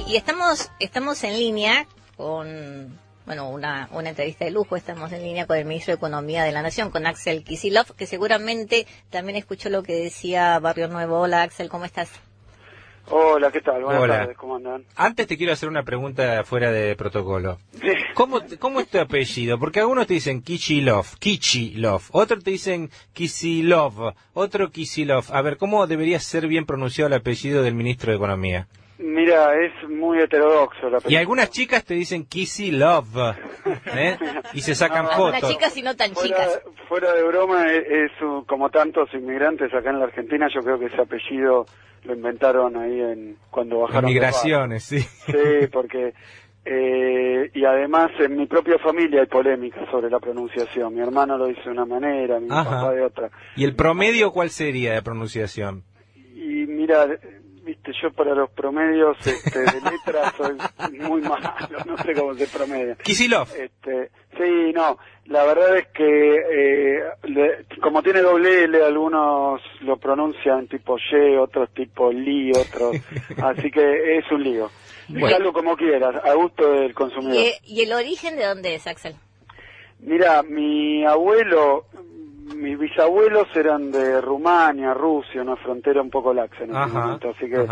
y estamos en línea con, bueno, una entrevista de lujo. Estamos en línea con el ministro de Economía de la Nación, con Axel Kicillof, que seguramente también escuchó lo que decía Barrio Nuevo. Hola, Axel, ¿cómo estás? Hola, ¿qué tal? Buenas Hola. tardes, ¿cómo andan? Antes te quiero hacer una pregunta fuera de protocolo. Sí. ¿Cómo es tu apellido? Porque algunos te dicen Kicillof, otros te dicen Kicillof, otro Kicillof. A ver, ¿cómo debería ser bien pronunciado el apellido del ministro de Economía? Mira, es muy heterodoxo la película. Y algunas chicas te dicen Kicillof, ¿eh? Y se sacan No, fotos. Algunas chicas y no tan chicas. Fuera de broma, como tantos inmigrantes acá en la Argentina, yo creo que ese apellido lo inventaron ahí cuando bajaron de Migraciones, sí. barco. Sí, porque... y además en mi propia familia hay polémica sobre la pronunciación. Mi hermano lo dice de una manera, mi papá de otra. ¿Y el promedio cuál sería de pronunciación? Y mira, viste, yo para los promedios de letras soy muy malo, no sé cómo se promedia. Kicillof. Sí, no, la verdad es que como tiene doble L, algunos lo pronuncian tipo Y, otros tipo Li, otros, así que es un lío. Bueno. Déjalo como quieras, a gusto del consumidor. ¿Y el origen de dónde es, Axel? Mira, mis bisabuelos eran de Rumania, Rusia, una frontera un poco laxa en ese momento, así que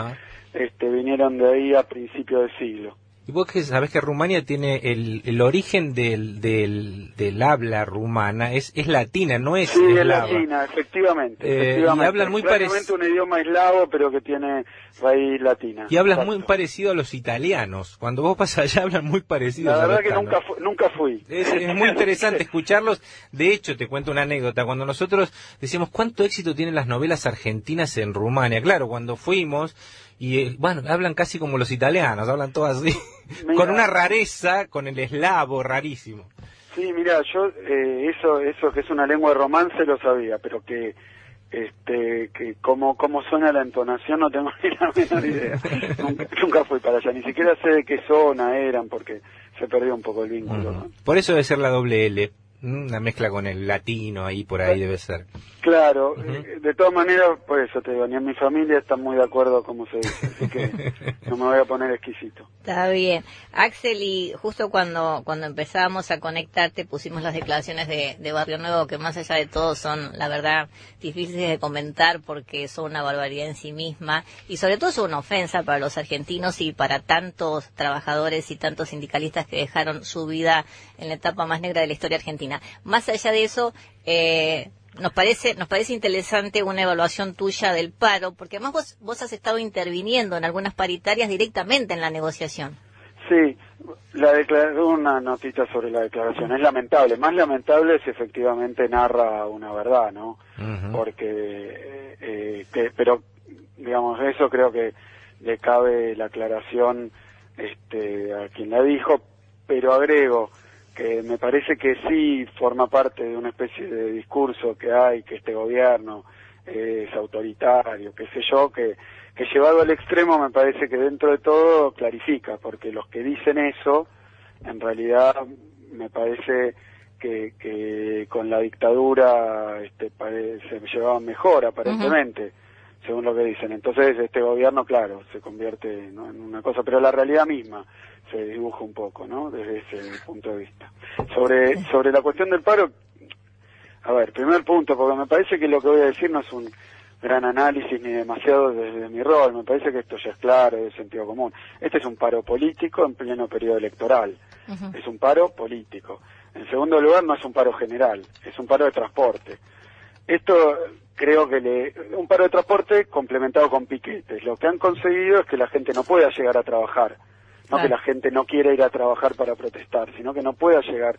vinieron de ahí a principios de siglo. Y vos que sabés que Rumania tiene el origen del habla rumana es latina, no es sí, eslava. Es latina, efectivamente. Y hablan muy parecido. un idioma eslavo, pero que tiene raíz latina. Y hablan Exacto. muy parecido a los italianos. Cuando vos vas allá hablan muy parecidos. La verdad a los que tanos. nunca fui. Es muy interesante escucharlos. De hecho, te cuento una anécdota. Cuando nosotros decimos cuánto éxito tienen las novelas argentinas en Rumania. Claro, cuando fuimos, y bueno, hablan casi como los italianos, hablan todo así. Mira, con una rareza, con el eslavo rarísimo. Sí, mira, yo eso que es una lengua de romance lo sabía, pero que cómo suena la entonación no tengo ni la menor idea. nunca fui para allá, ni siquiera sé de qué zona eran, porque se perdió un poco el vínculo. ¿No? Por eso debe ser la doble L, una mezcla con el latino ahí por ahí debe ser. Claro, de todas maneras, pues eso te digo, ni en mi familia están muy de acuerdo como se dice, así que no me voy a poner exquisito. Está bien. Axel, y justo cuando empezábamos a conectarte pusimos las declaraciones de Barrio Nuevo, que más allá de todo son, la verdad, difíciles de comentar porque son una barbaridad en sí misma y sobre todo son una ofensa para los argentinos y para tantos trabajadores y tantos sindicalistas que dejaron su vida en la etapa más negra de la historia argentina. Más allá de eso, nos parece interesante una evaluación tuya del paro, porque además vos has estado interviniendo en algunas paritarias directamente en la negociación. Sí, una notita sobre la declaración. Es lamentable, más lamentable si efectivamente narra una verdad, ¿no? Porque, pero, digamos, eso creo que le cabe la aclaración a quien la dijo, pero agrego que me parece que sí forma parte de una especie de discurso que hay, que este gobierno es autoritario, qué sé yo, que llevado al extremo me parece que dentro de todo clarifica, porque los que dicen eso, en realidad me parece que con la dictadura se llevaban mejor aparentemente, según lo que dicen. Entonces este gobierno, claro, se convierte en una cosa, pero la realidad misma se dibuja un poco, ¿no? Desde ese punto de vista. Sobre la cuestión del paro, a ver, primer punto, porque me parece que lo que voy a decir no es un gran análisis ni demasiado desde mi rol, me parece que esto ya es claro, de sentido común. Este es un paro político en pleno periodo electoral, es un paro político. En segundo lugar, no es un paro general, es un paro de transporte. Esto creo que un paro de transporte complementado con piquetes. Lo que han conseguido es que la gente no pueda llegar a trabajar. No que la gente no quiera ir a trabajar para protestar, sino que no pueda llegar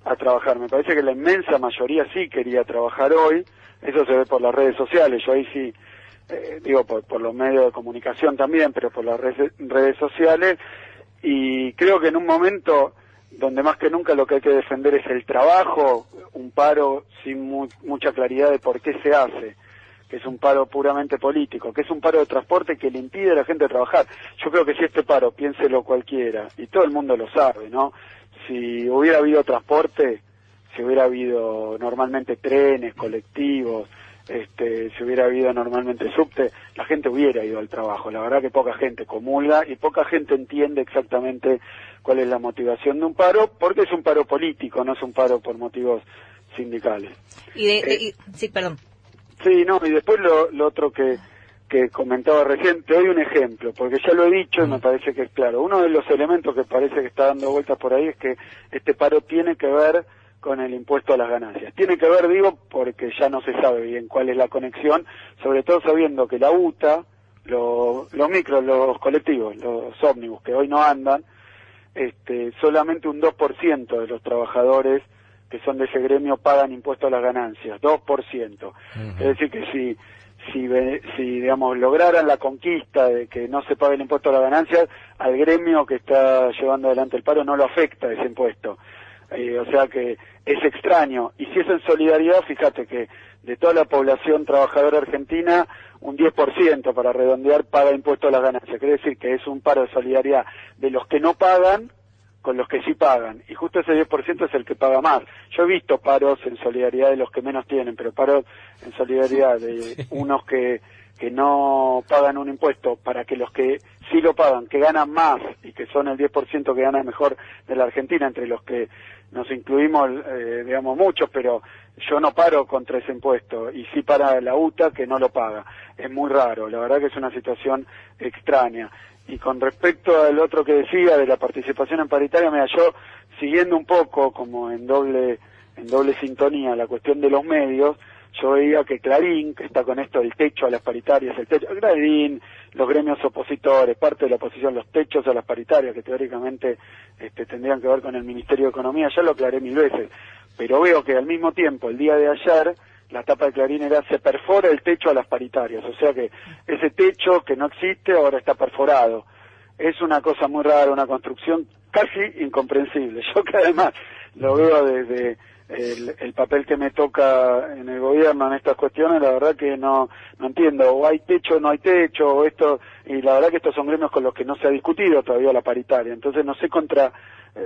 a trabajar. Me parece que la inmensa mayoría sí quería trabajar hoy, eso se ve por las redes sociales, yo ahí sí, digo por los medios de comunicación también, pero por las redes sociales, y creo que en un momento donde más que nunca lo que hay que defender es el trabajo, un paro sin mucha claridad de por qué se hace, que es un paro puramente político, que es un paro de transporte que le impide a la gente trabajar. Yo creo que si este paro, piénselo cualquiera, y todo el mundo lo sabe, ¿no? Si hubiera habido transporte, si hubiera habido normalmente trenes, colectivos, si hubiera habido normalmente subte, la gente hubiera ido al trabajo. La verdad que poca gente comulga y poca gente entiende exactamente cuál es la motivación de un paro, porque es un paro político, no es un paro por motivos sindicales. Sí, perdón. Sí, no, y después lo otro que comentaba recién, te doy un ejemplo, porque ya lo he dicho y me parece que es claro. Uno de los elementos que parece que está dando vueltas por ahí es que este paro tiene que ver con el impuesto a las ganancias. Tiene que ver, digo, porque ya no se sabe bien cuál es la conexión, sobre todo sabiendo que la UTA, los micros, los colectivos, los ómnibus que hoy no andan, solamente un 2% de los trabajadores que son de ese gremio pagan impuesto a las ganancias, 2%. Es decir, que si digamos, lograran la conquista de que no se pague el impuesto a las ganancias, al gremio que está llevando adelante el paro no lo afecta ese impuesto. O sea que es extraño. Y si es en solidaridad, fíjate que de toda la población trabajadora argentina, un 10%, para redondear, paga impuesto a las ganancias. Quiere decir que es un paro de solidaridad de los que no pagan con los que sí pagan, y justo ese 10% es el que paga más. Yo he visto paros en solidaridad de los que menos tienen, pero paros en solidaridad de unos que no pagan un impuesto para que los que sí lo pagan, que ganan más y que son el 10% que gana mejor de la Argentina, entre los que nos incluimos, digamos, muchos, pero yo no paro contra ese impuesto, y sí para la UTA que no lo paga. Es muy raro, la verdad que es una situación extraña. Y con respecto al otro que decía, de la participación en paritaria, mira, yo siguiendo un poco como en doble sintonía la cuestión de los medios, yo veía que Clarín, que está con esto del techo a las paritarias, Clarín, los gremios opositores, parte de la oposición, los techos a las paritarias, que teóricamente tendrían que ver con el Ministerio de Economía, ya lo aclaré 1000 veces, pero veo que al mismo tiempo, el día de ayer, la tapa de Clarín era: se perfora el techo a las paritarias, o sea que ese techo que no existe ahora está perforado. Es una cosa muy rara, una construcción casi incomprensible. Yo que además lo veo desde el papel que me toca en el gobierno en estas cuestiones, la verdad que no entiendo, o hay techo o no hay techo, o esto, y la verdad que estos son gremios con los que no se ha discutido todavía la paritaria, entonces no sé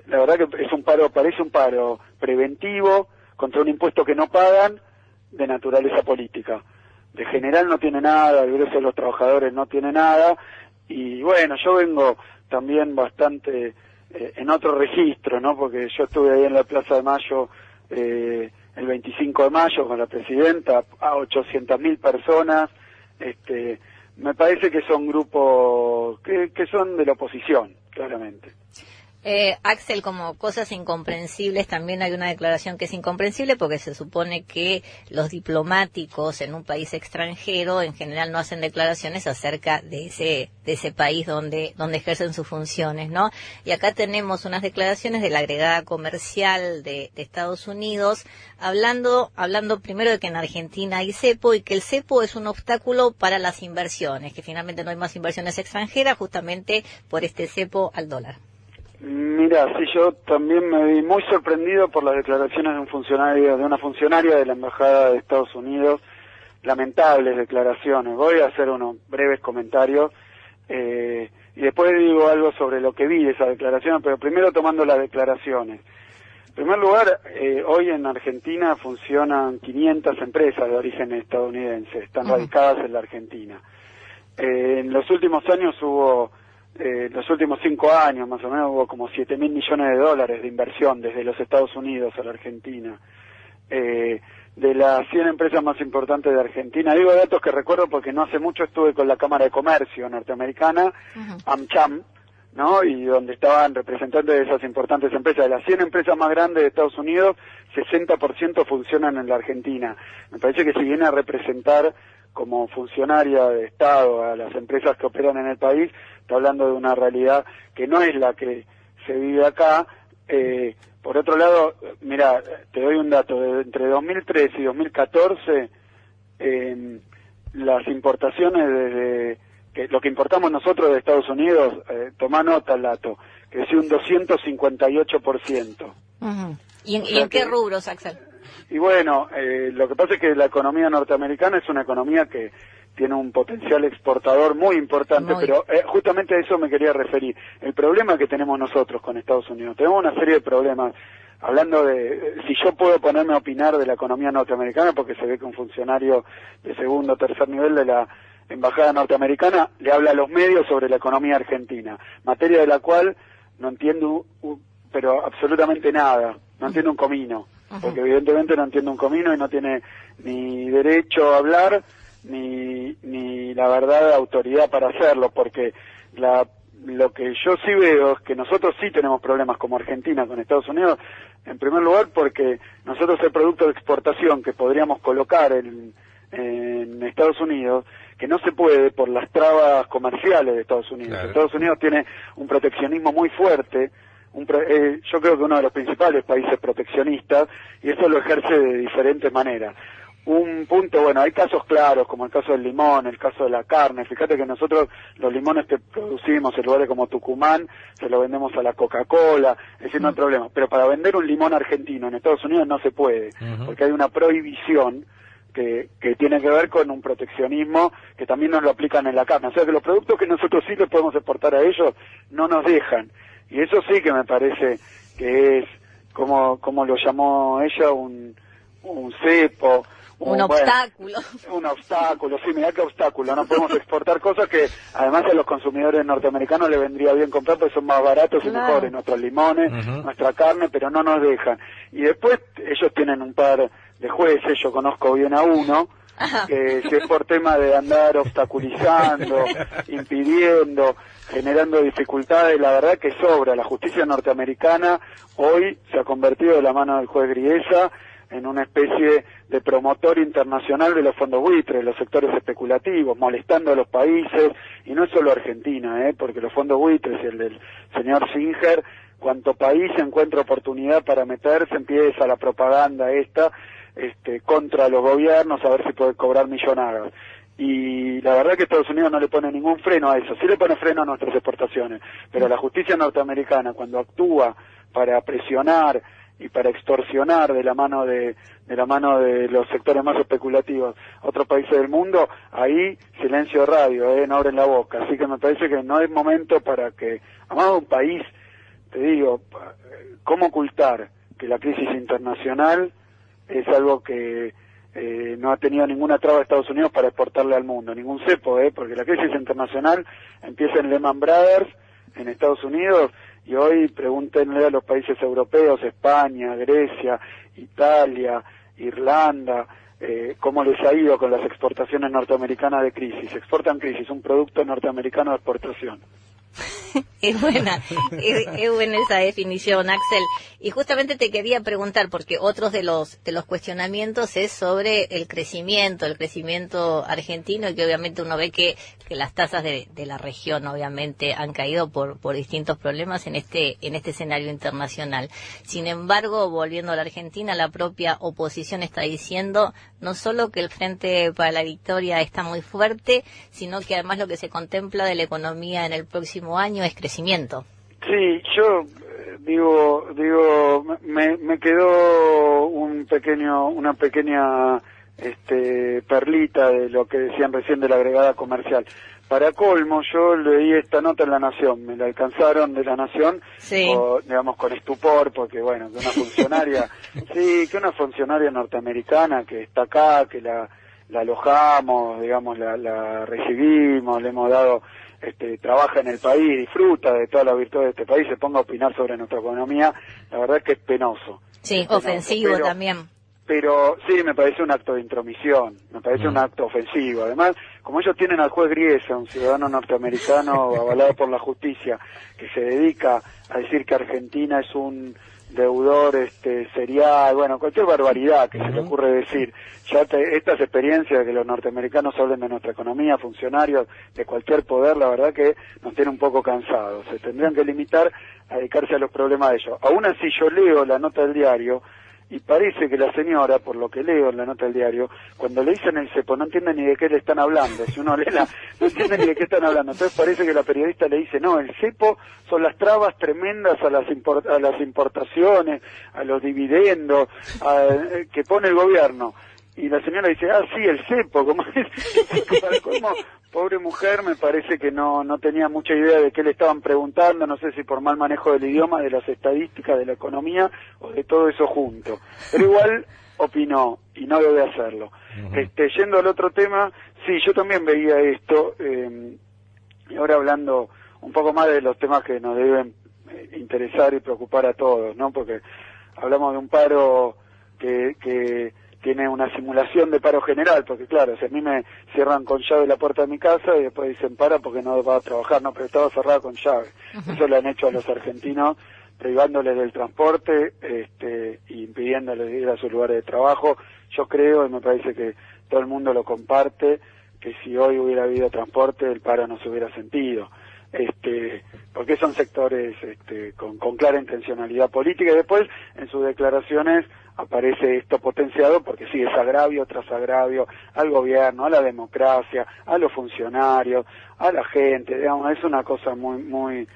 la verdad que es un paro, parece un paro preventivo contra un impuesto que no pagan, de naturaleza política. De general no tiene nada, de grueso de los trabajadores no tiene nada, y bueno, yo vengo también bastante en otro registro, ¿no? Porque yo estuve ahí en la Plaza de Mayo el 25 de mayo con la presidenta, a 800.000 personas, me parece que son grupos que son de la oposición, claramente. Axel, como cosas incomprensibles, también hay una declaración que es incomprensible porque se supone que los diplomáticos en un país extranjero en general no hacen declaraciones acerca de ese país donde ejercen sus funciones, ¿no? Y acá tenemos unas declaraciones de la agregada comercial de Estados Unidos hablando primero de que en Argentina hay cepo y que el cepo es un obstáculo para las inversiones, que finalmente no hay más inversiones extranjeras justamente por este cepo al dólar. Mira, sí, yo también me vi muy sorprendido por las declaraciones de una funcionaria de la Embajada de Estados Unidos, lamentables declaraciones. Voy a hacer unos breves comentarios y después digo algo sobre lo que vi de esas declaraciones, pero primero tomando las declaraciones. En primer lugar, hoy en Argentina funcionan 500 empresas de origen estadounidense, están radicadas en la Argentina. En los últimos años los últimos 5 años más o menos hubo como 7.000 millones de dólares de inversión desde los Estados Unidos a la Argentina. De las 100 empresas más importantes de Argentina, digo datos que recuerdo porque no hace mucho estuve con la Cámara de Comercio norteamericana, AmCham, ¿no? Y donde estaban representantes de esas importantes empresas. De las 100 empresas más grandes de Estados Unidos, 60% funcionan en la Argentina. Me parece que si viene a representar como funcionaria de Estado a las empresas que operan en el país, está hablando de una realidad que no es la que se vive acá. Por otro lado, mira, te doy un dato, entre 2013 y 2014, las importaciones lo que importamos nosotros de Estados Unidos, tomá nota el dato, creció un 258%. ¿Y en qué rubros, Axel? Y bueno, lo que pasa es que la economía norteamericana es una economía que tiene un potencial exportador muy importante, pero justamente a eso me quería referir. El problema que tenemos nosotros con Estados Unidos, tenemos una serie de problemas. hablando de si yo puedo ponerme a opinar de la economía norteamericana, porque se ve que un funcionario de segundo o tercer nivel de la embajada norteamericana le habla a los medios sobre la economía argentina, materia de la cual no entiendo pero absolutamente nada, no entiendo un comino, porque evidentemente no entiendo un comino y no tiene ni derecho a hablar ni la verdad autoridad para hacerlo, porque lo que yo sí veo es que nosotros sí tenemos problemas como Argentina con Estados Unidos, en primer lugar porque nosotros el producto de exportación que podríamos colocar en Estados Unidos, que no se puede por las trabas comerciales de Estados Unidos. Claro. Estados Unidos tiene un proteccionismo muy fuerte, yo creo que uno de los principales países proteccionistas, y eso lo ejerce de diferentes maneras. Un punto, bueno, hay casos claros, como el caso del limón, el caso de la carne. Fíjate que nosotros los limones que producimos en lugares como Tucumán, se lo vendemos a la Coca-Cola, es decir, no hay problema. Pero para vender un limón argentino en Estados Unidos no se puede, porque hay una prohibición que tiene que ver con un proteccionismo que también nos lo aplican en la carne. O sea que los productos que nosotros sí les podemos exportar a ellos no nos dejan. Y eso sí que me parece que es, como lo llamó ella, un cepo. Un obstáculo. Un obstáculo, sí, mirá qué obstáculo. No podemos exportar cosas que además a los consumidores norteamericanos les vendría bien comprar porque son más baratos y mejores nuestros limones, nuestra carne, pero no nos dejan. Y después ellos tienen un par de jueces, yo conozco bien a uno, que si es por tema de andar obstaculizando, impidiendo, generando dificultades, la verdad que sobra. La justicia norteamericana hoy se ha convertido de la mano del juez Griesa en una especie de promotor internacional de los fondos buitres, los sectores especulativos, molestando a los países, y no es solo Argentina, porque los fondos buitres y el del señor Singer, cuanto país encuentra oportunidad para meterse, empieza la propaganda contra los gobiernos, a ver si puede cobrar millonadas. Y la verdad que Estados Unidos no le pone ningún freno a eso, sí le pone freno a nuestras exportaciones, pero la justicia norteamericana, cuando actúa para presionar y para extorsionar de la mano de los sectores más especulativos a otros países del mundo, ahí silencio radio, no abren la boca. Así que me parece que no es momento para que, además de un país, te digo, ¿cómo ocultar que la crisis internacional es algo que no ha tenido ninguna traba de Estados Unidos para exportarle al mundo? Ningún cepo, porque la crisis internacional empieza en Lehman Brothers, en Estados Unidos, y hoy pregúntenle a los países europeos, España, Grecia, Italia, Irlanda, cómo les ha ido con las exportaciones norteamericanas de crisis. Exportan crisis, un producto norteamericano de exportación. Es buena esa definición, Axel. Y justamente te quería preguntar, porque otros de los cuestionamientos es sobre el crecimiento argentino, y que obviamente uno ve que las tasas de la región obviamente han caído por distintos problemas en este escenario internacional. Sin embargo, volviendo a la Argentina, la propia oposición está diciendo no solo que el Frente para la Victoria está muy fuerte, sino que además lo que se contempla de la economía en el próximo año es crecimiento. Sí, yo digo, me quedó una pequeña perlita de lo que decían recién de la agregada comercial. Para colmo, yo leí esta nota en La Nación, me la alcanzaron de La Nación, sí. Con estupor, porque bueno, que una funcionaria norteamericana que está acá, que la alojamos, digamos, la recibimos, le hemos dado, trabaja en el país, disfruta de todas las virtudes de este país, se ponga a opinar sobre nuestra economía, la verdad es que es penoso. Sí, ofensivo también. Pero sí, me parece un acto de intromisión, me parece un acto ofensivo. Además, como ellos tienen al juez Griesa, un ciudadano norteamericano avalado por la justicia, que se dedica a decir que Argentina es un deudor serial, bueno, cualquier barbaridad que se le ocurre decir. Ya estas experiencias de que los norteamericanos hablen de nuestra economía, funcionarios de cualquier poder, la verdad que nos tiene un poco cansados. Se tendrían que limitar a dedicarse a los problemas de ellos. Aún así, yo leo la nota del diario y parece que la señora, por lo que leo en la nota del diario, cuando le dicen el cepo no entiende ni de qué le están hablando. Si uno lee no entiende ni de qué están hablando. Entonces parece que la periodista le dice, no, el cepo son las trabas tremendas a las importaciones, a los dividendos que pone el gobierno. Y la señora dice, sí, el cepo, como para colmo, pobre mujer, me parece que no tenía mucha idea de qué le estaban preguntando, no sé si por mal manejo del idioma, de las estadísticas, de la economía, o de todo eso junto. Pero igual opinó, y no debe hacerlo. Yendo al otro tema, sí, yo también veía esto, y ahora hablando un poco más de los temas que nos deben interesar y preocupar a todos, ¿no? Porque hablamos de un paro que tiene una simulación de paro general, porque claro, si a mí me cierran con llave la puerta de mi casa y después dicen para porque no va a trabajar, no, pero estaba cerrada con llave. Eso lo han hecho a los argentinos, privándoles del transporte, y impidiéndoles ir a su lugar de trabajo. Yo creo, y me parece que todo el mundo lo comparte, que si hoy hubiera habido transporte, el paro no se hubiera sentido. Porque son sectores con clara intencionalidad política, y después en sus declaraciones aparece esto potenciado porque sí, es agravio tras agravio al gobierno, a la democracia, a los funcionarios, a la gente, digamos, es una cosa muy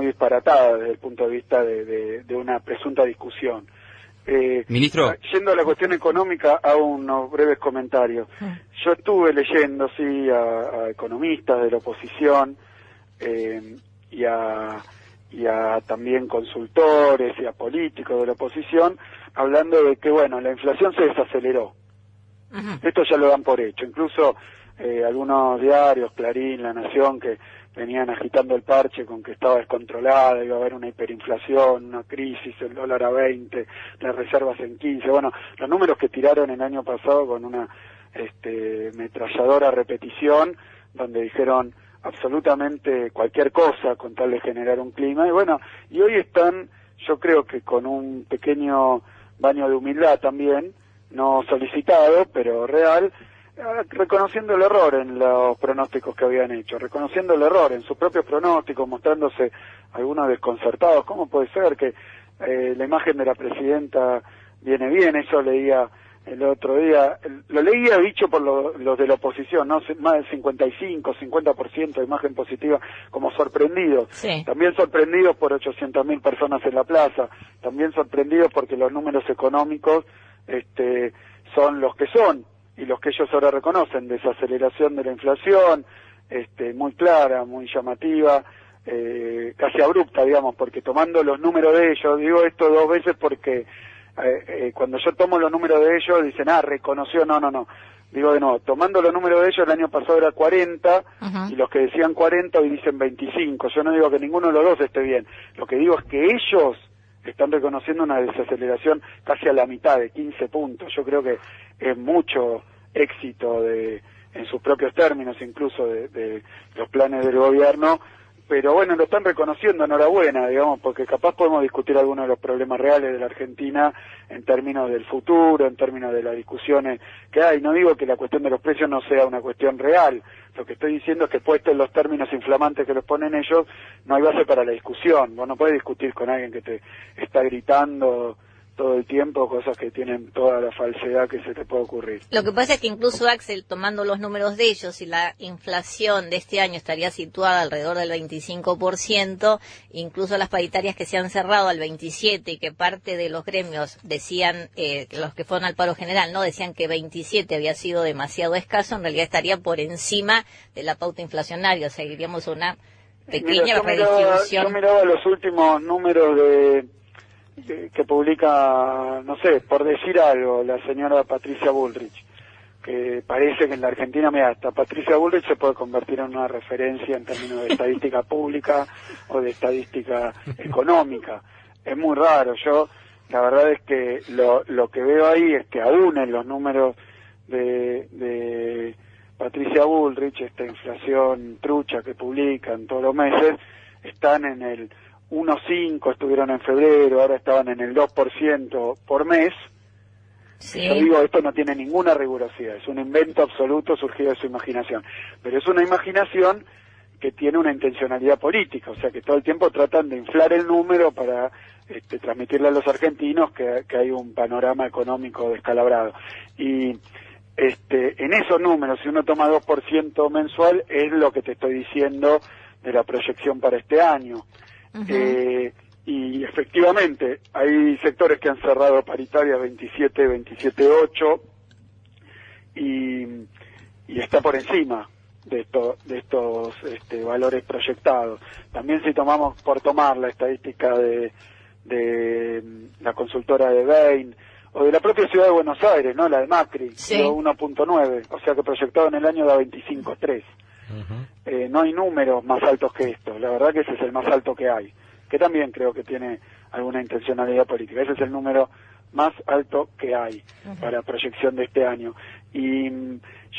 disparatada desde el punto de vista de una presunta discusión. Ministro. Yendo a la cuestión económica, hago unos breves comentarios. Yo estuve leyendo, sí, a economistas de la oposición, y a también consultores y a políticos de la oposición, hablando de que, bueno, la inflación se desaceleró. Esto ya lo dan por hecho. Incluso algunos diarios, Clarín, La Nación, que venían agitando el parche con que estaba descontrolada, iba a haber una hiperinflación, una crisis, el dólar a 20, las reservas en 15. Bueno, los números que tiraron el año pasado con una metralladora repetición, donde dijeron absolutamente cualquier cosa con tal de generar un clima, y bueno, y hoy están, yo creo que con un pequeño baño de humildad también, no solicitado, pero real, reconociendo el error en los pronósticos que habían hecho, reconociendo el error en sus propios pronósticos, mostrándose algunos desconcertados. ¿Cómo puede ser que la imagen de la presidenta viene bien? Eso leía el otro día, lo leía dicho por los de la oposición, ¿no? Más del 55-50% de imagen positiva, como sorprendidos. Sí. También sorprendidos por 800.000 personas en la plaza, también sorprendidos porque los números económicos son los que son, y los que ellos ahora reconocen, desaceleración de la inflación, muy clara, muy llamativa, casi abrupta, digamos, porque tomando los números de ellos, digo esto dos veces porque cuando yo tomo los números de ellos dicen, reconoció, no, digo de nuevo, tomando los números de ellos el año pasado era 40, y los que decían 40 hoy dicen 25, yo no digo que ninguno de los dos esté bien, lo que digo es que ellos están reconociendo una desaceleración casi a la mitad, de 15 puntos, yo creo que es mucho éxito en sus propios términos, incluso de los planes del gobierno, pero bueno, lo están reconociendo, enhorabuena, digamos, porque capaz podemos discutir algunos de los problemas reales de la Argentina en términos del futuro, en términos de las discusiones que hay. No digo que la cuestión de los precios no sea una cuestión real, lo que estoy diciendo es que puesto en los términos inflamantes que los ponen ellos, no hay base para la discusión. Vos no podés discutir con alguien que te está gritando todo el tiempo cosas que tienen toda la falsedad que se te puede ocurrir. Lo que pasa es que incluso, Axel, tomando los números de ellos, y la inflación de este año estaría situada alrededor del 25%, incluso las paritarias que se han cerrado al 27% y que parte de los gremios decían, los que fueron al paro general, no decían que 27 había sido demasiado escaso, en realidad estaría por encima de la pauta inflacionaria, o sea, iríamos a una pequeña redistribución. Yo miraba los últimos números que publica, no sé, por decir algo, la señora Patricia Bullrich, que parece que en la Argentina, mira, hasta Patricia Bullrich se puede convertir en una referencia en términos de estadística pública o de estadística económica. Es muy raro. Yo, la verdad es que lo que veo ahí es que aún en los números de Patricia Bullrich, esta inflación trucha que publican todos los meses, están en el 1,5, estuvieron en febrero, ahora estaban en el 2% por mes. Sí. Yo digo, esto no tiene ninguna rigurosidad, es un invento absoluto surgido de su imaginación, pero es una imaginación que tiene una intencionalidad política, o sea que todo el tiempo tratan de inflar el número para transmitirle a los argentinos que hay un panorama económico descalabrado. Y en esos números, si uno toma 2% mensual, es lo que te estoy diciendo de la proyección para este año. Y efectivamente hay sectores que han cerrado paritarias 27, 27.8, y está por encima de estos valores proyectados. También si tomamos por tomar la estadística de la consultora de Bain o de la propia ciudad de Buenos Aires, ¿no? La de Macri, sí. 1.9, o sea que proyectado en el año da 25.3. No hay números más altos que estos, la verdad que ese es el más alto que hay, que también creo que tiene alguna intencionalidad política. Ese es el número más alto que hay para proyección de este año. Y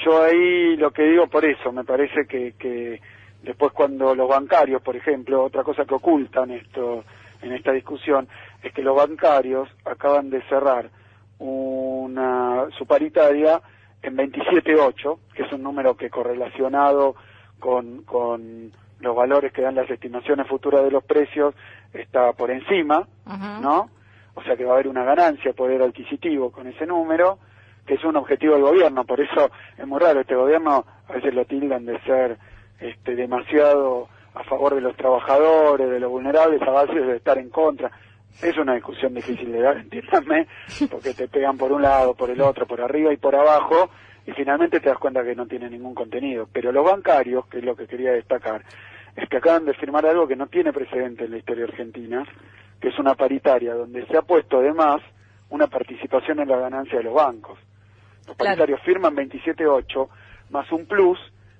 yo ahí lo que digo por eso, me parece que después cuando los bancarios, por ejemplo, otra cosa que ocultan en esta discusión, es que los bancarios acaban de cerrar su paritaria en 27.8, que es un número que correlacionado con los valores que dan las estimaciones futuras de los precios está por encima, ¿no? O sea que va a haber una ganancia de poder adquisitivo con ese número, que es un objetivo del gobierno. Por eso es muy raro, este gobierno a veces lo tildan de ser demasiado a favor de los trabajadores, de los vulnerables, a base de estar en contra. Es una discusión difícil de dar, entiéndame, porque te pegan por un lado, por el otro, por arriba y por abajo, y finalmente te das cuenta que no tiene ningún contenido. Pero los bancarios, que es lo que quería destacar, es que acaban de firmar algo que no tiene precedente en la historia argentina, que es una paritaria donde se ha puesto además una participación en la ganancia de los bancos. Los paritarios firman 27.8 más un plus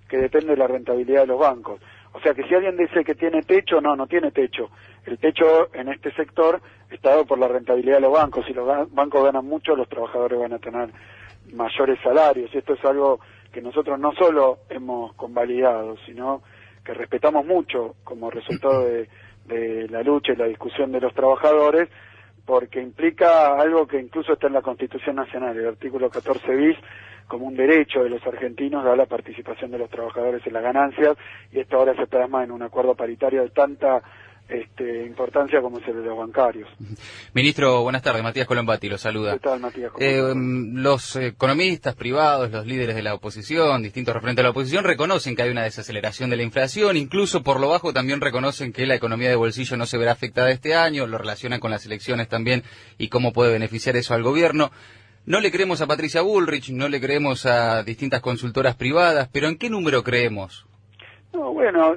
que depende de la rentabilidad de los bancos. O sea que si alguien dice que tiene techo, no tiene techo. El techo en este sector está dado por la rentabilidad de los bancos. Si los bancos ganan mucho, los trabajadores van a tener mayores salarios. Y esto es algo que nosotros no solo hemos convalidado, sino que respetamos mucho como resultado de la lucha y la discusión de los trabajadores, porque implica algo que incluso está en la Constitución Nacional, el artículo 14 bis, como un derecho de los argentinos a la participación de los trabajadores en las ganancias, y esto ahora se plasma en un acuerdo paritario de tanta importancia como es el de los bancarios. Ministro, buenas tardes. Matías Colombati lo saluda. ¿Qué tal, Matías? Los economistas privados, los líderes de la oposición, distintos referentes de la oposición, reconocen que hay una desaceleración de la inflación, incluso por lo bajo también reconocen que la economía de bolsillo no se verá afectada este año, lo relacionan con las elecciones también y cómo puede beneficiar eso al gobierno. No le creemos a Patricia Bullrich, no le creemos a distintas consultoras privadas, pero ¿en qué número creemos? No, bueno,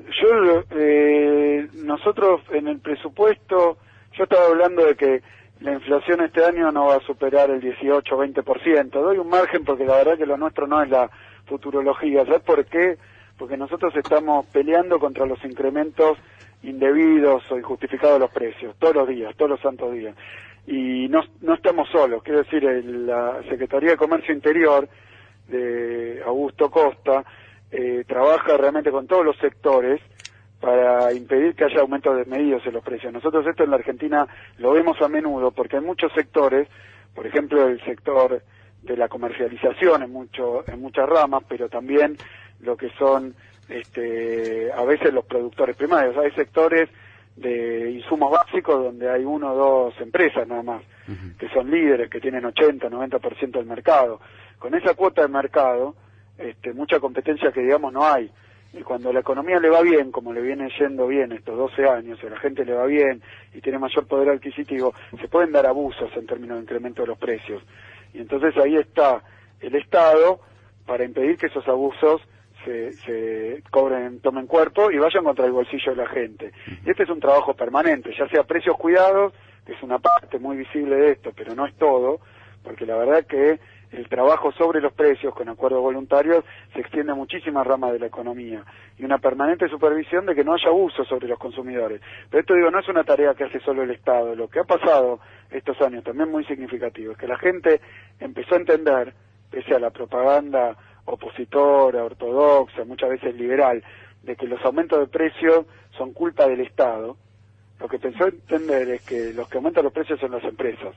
nosotros en el presupuesto, yo estaba hablando de que la inflación este año no va a superar el 18-20%. Doy un margen porque la verdad que lo nuestro no es la futurología. ¿Sabes por qué? Porque nosotros estamos peleando contra los incrementos indebidos o injustificados de los precios, todos los días, todos los santos días. Y no estamos solos, quiero decir, la Secretaría de Comercio Interior de Augusto Costa trabaja realmente con todos los sectores para impedir que haya aumentos desmedidos en los precios. Nosotros esto en la Argentina lo vemos a menudo porque hay muchos sectores, por ejemplo el sector de la comercialización en muchas ramas, pero también lo que son a veces los productores primarios. Hay sectores de insumos básicos donde hay 1 o 2 empresas nada más, que son líderes, que tienen 80-90% del mercado. Con esa cuota de mercado, mucha competencia que digamos no hay. Y cuando la economía le va bien, como le viene yendo bien estos 12 años, y a la gente le va bien y tiene mayor poder adquisitivo, se pueden dar abusos en términos de incremento de los precios. Y entonces ahí está el Estado para impedir que esos abusos se tomen cuerpo y vayan contra el bolsillo de la gente. Y este es un trabajo permanente, ya sea precios cuidados, que es una parte muy visible de esto, pero no es todo, porque la verdad que el trabajo sobre los precios con acuerdos voluntarios se extiende a muchísimas ramas de la economía y una permanente supervisión de que no haya abuso sobre los consumidores. Pero esto, digo, no es una tarea que hace solo el Estado. Lo que ha pasado estos años, también muy significativo, es que la gente empezó a entender, pese a la propaganda opositora, ortodoxa, muchas veces liberal, de que los aumentos de precios son culpa del Estado. Lo que pensó entender es que los que aumentan los precios son las empresas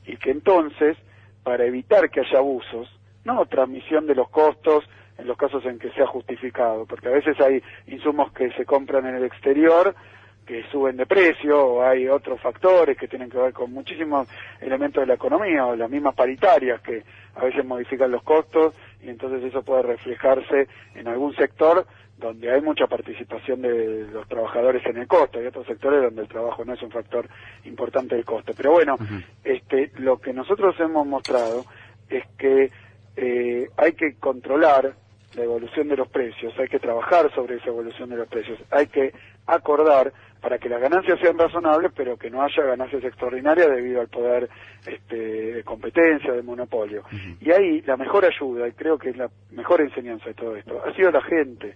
y que entonces, para evitar que haya abusos, no transmisión de los costos en los casos en que sea justificado, porque a veces hay insumos que se compran en el exterior que suben de precio, o hay otros factores que tienen que ver con muchísimos elementos de la economía, o las mismas paritarias que a veces modifican los costos, y entonces eso puede reflejarse en algún sector donde hay mucha participación de los trabajadores en el costo, hay otros sectores donde el trabajo no es un factor importante del costo. Pero bueno, lo que nosotros hemos mostrado es que hay que controlar la evolución de los precios, hay que trabajar sobre esa evolución de los precios, hay que acordar para que las ganancias sean razonables, pero que no haya ganancias extraordinarias debido al poder de competencia, de monopolio. Y ahí la mejor ayuda, y creo que es la mejor enseñanza de todo esto, ha sido la gente,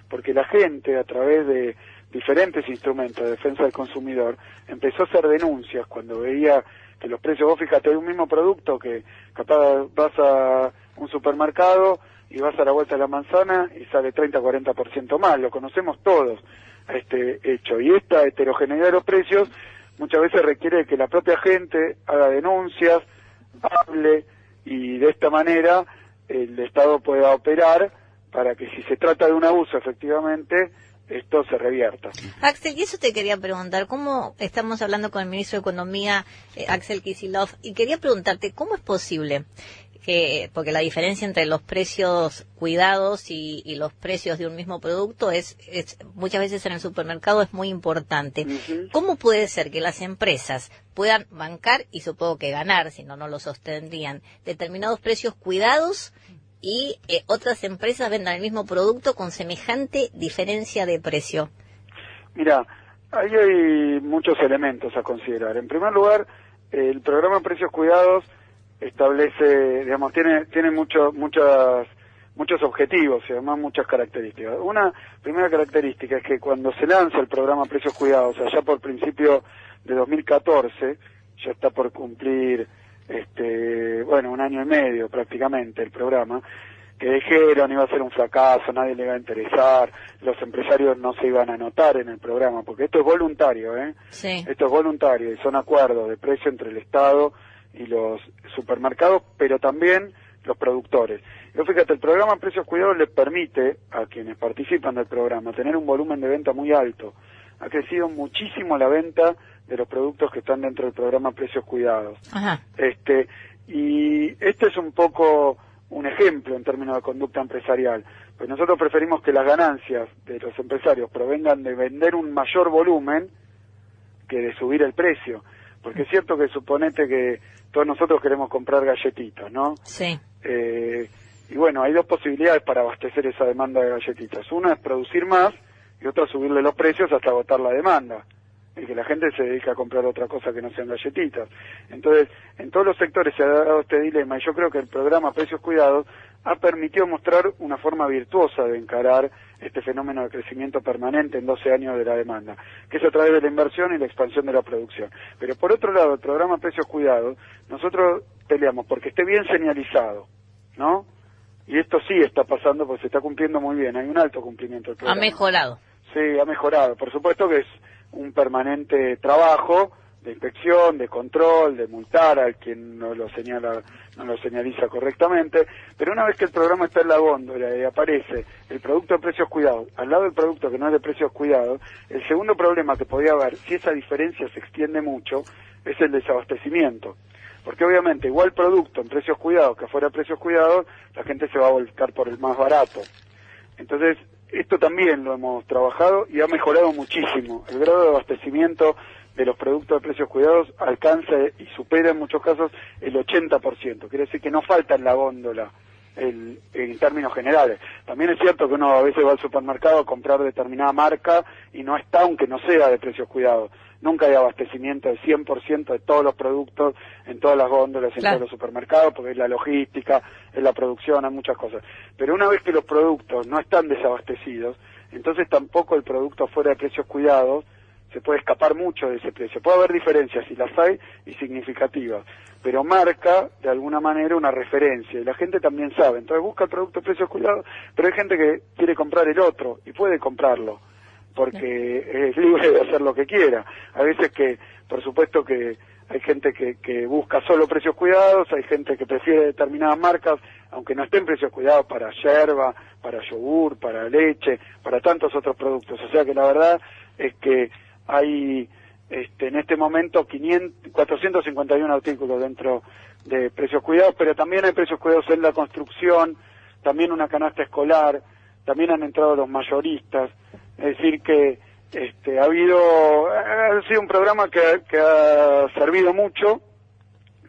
porque la gente, a través de diferentes instrumentos de defensa del consumidor, empezó a hacer denuncias cuando veía que los precios, vos fíjate, hay un mismo producto que capaz vas a un supermercado y vas a la vuelta de la manzana y sale 30-40% más, lo conocemos todos este hecho, y esta heterogeneidad de los precios muchas veces requiere que la propia gente haga denuncias, hable, y de esta manera el Estado pueda operar para que, si se trata de un abuso efectivamente, esto se revierta. Axel, y eso te quería preguntar, ¿cómo estamos hablando con el ministro de Economía, Axel Kicillof, y quería preguntarte, ¿cómo es posible que, porque la diferencia entre los precios cuidados y los precios de un mismo producto es muchas veces en el supermercado es muy importante? ¿Cómo puede ser que las empresas puedan bancar, y supongo que ganar, si no, no lo sostendrían, determinados precios cuidados y otras empresas vendan el mismo producto con semejante diferencia de precio? Mira, ahí hay muchos elementos a considerar. En primer lugar, el programa Precios Cuidados establece, digamos, tiene muchos objetivos y además muchas características. Una primera característica es que cuando se lanza el programa Precios Cuidados, allá por principio de 2014, ya está por cumplir un año y medio prácticamente el programa, que dijeron iba a ser un fracaso, nadie le iba a interesar, los empresarios no se iban a anotar en el programa, porque esto es voluntario, Sí. Esto es voluntario y son acuerdos de precio entre el Estado y los supermercados, pero también los productores. Y fíjate, el programa Precios Cuidados les permite a quienes participan del programa tener un volumen de venta muy alto. Ha crecido muchísimo la venta de los productos que están dentro del programa Precios Cuidados. Ajá. Y este es un poco un ejemplo en términos de conducta empresarial, pues nosotros preferimos que las ganancias de los empresarios provengan de vender un mayor volumen que de subir el precio, porque es cierto que suponete que todos nosotros queremos comprar galletitas, ¿no? Sí. Y bueno, hay dos posibilidades para abastecer esa demanda de galletitas. Una es producir más y otra es subirle los precios hasta agotar la demanda y que la gente se dedique a comprar otra cosa que no sean galletitas. Entonces, en todos los sectores se ha dado este dilema, y yo creo que el programa Precios Cuidados ha permitido mostrar una forma virtuosa de encarar este fenómeno de crecimiento permanente en 12 años de la demanda, que es a través de la inversión y la expansión de la producción. Pero por otro lado, el programa Precios Cuidados, nosotros peleamos porque esté bien señalizado, ¿no? Y esto sí está pasando porque se está cumpliendo muy bien, hay un alto cumplimiento del programa. Ha mejorado. Sí, ha mejorado. Por supuesto que es un permanente trabajo de inspección, de control, de multar a quien no lo señaliza correctamente, pero una vez que el programa está en la góndola y aparece el producto de precios cuidados al lado del producto que no es de precios cuidados, el segundo problema que podía haber, si esa diferencia se extiende mucho, es el desabastecimiento. Porque obviamente igual producto en precios cuidados que afuera de precios cuidados, la gente se va a volcar por el más barato. Entonces, esto también lo hemos trabajado y ha mejorado muchísimo. El grado de abastecimiento de los productos de precios cuidados alcanza y supera en muchos casos el 80%. Quiere decir que no falta en la góndola en términos generales. También es cierto que uno a veces va al supermercado a comprar determinada marca y no está, aunque no sea de precios cuidados. Nunca hay abastecimiento del 100% de todos los productos en todas las góndolas, en todos los supermercados, porque es la logística, es la producción, hay muchas cosas. Pero una vez que los productos no están desabastecidos, entonces tampoco el producto fuera de precios cuidados se puede escapar mucho de ese precio. Puede haber diferencias, si las hay, y significativas, pero marca de alguna manera una referencia, y la gente también sabe. Entonces busca el producto de precios cuidados, pero hay gente que quiere comprar el otro, y puede comprarlo, porque es libre de hacer lo que quiera. A veces que, por supuesto que hay gente que busca solo precios cuidados, hay gente que prefiere determinadas marcas, aunque no estén precios cuidados, para yerba, para yogur, para leche, para tantos otros productos. O sea que la verdad es que hay en este momento 451 artículos dentro de precios cuidados, pero también hay precios cuidados en la construcción, también una canasta escolar, también han entrado los mayoristas. Es decir que ha sido un programa que ha servido mucho,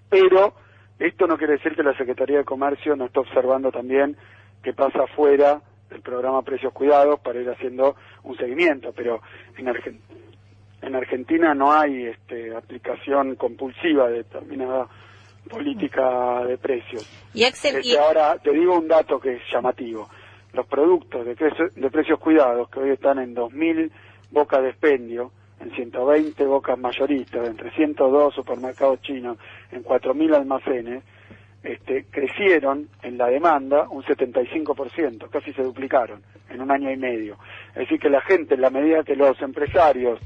pero Esto no quiere decir que la Secretaría de Comercio no está observando también qué pasa afuera del programa Precios Cuidados para ir haciendo un seguimiento, pero en Argentina no hay aplicación compulsiva de determinada política de precios. Y Axel, Ahora te digo un dato que es llamativo. Los productos de Precios Cuidados, que hoy están en 2.000 bocas de expendio, en 120 bocas mayoristas, en 302 supermercados chinos, en 4.000 almacenes, crecieron en la demanda un 75%, casi se duplicaron en un año y medio. Es decir, que la gente, en la medida que los empresarios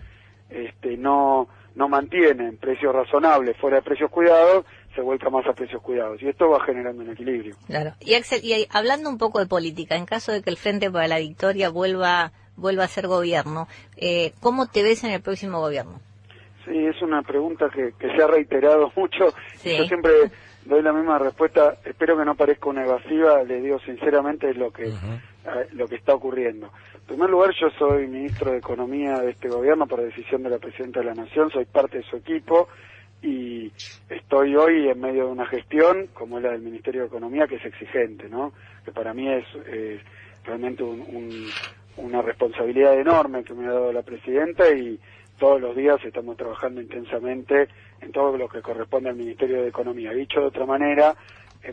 no mantienen precios razonables fuera de Precios Cuidados, se vuelca más a Precios Cuidados, y esto va generando un equilibrio. Claro. Y Axel, y hablando un poco de política, en caso de que el Frente para la Victoria vuelva a ser gobierno, ¿cómo te ves en el próximo gobierno? Sí, es una pregunta que se ha reiterado mucho. Sí. Yo siempre doy la misma respuesta. Espero que no parezca una evasiva. Les digo sinceramente lo que está ocurriendo. En primer lugar, yo soy ministro de Economía de este gobierno por decisión de la Presidenta de la Nación. Soy parte de su equipo y estoy hoy en medio de una gestión como la del Ministerio de Economía, que es exigente, ¿no? Que para mí es realmente una responsabilidad enorme que me ha dado la Presidenta, y todos los días estamos trabajando intensamente en todo lo que corresponde al Ministerio de Economía. Dicho de otra manera,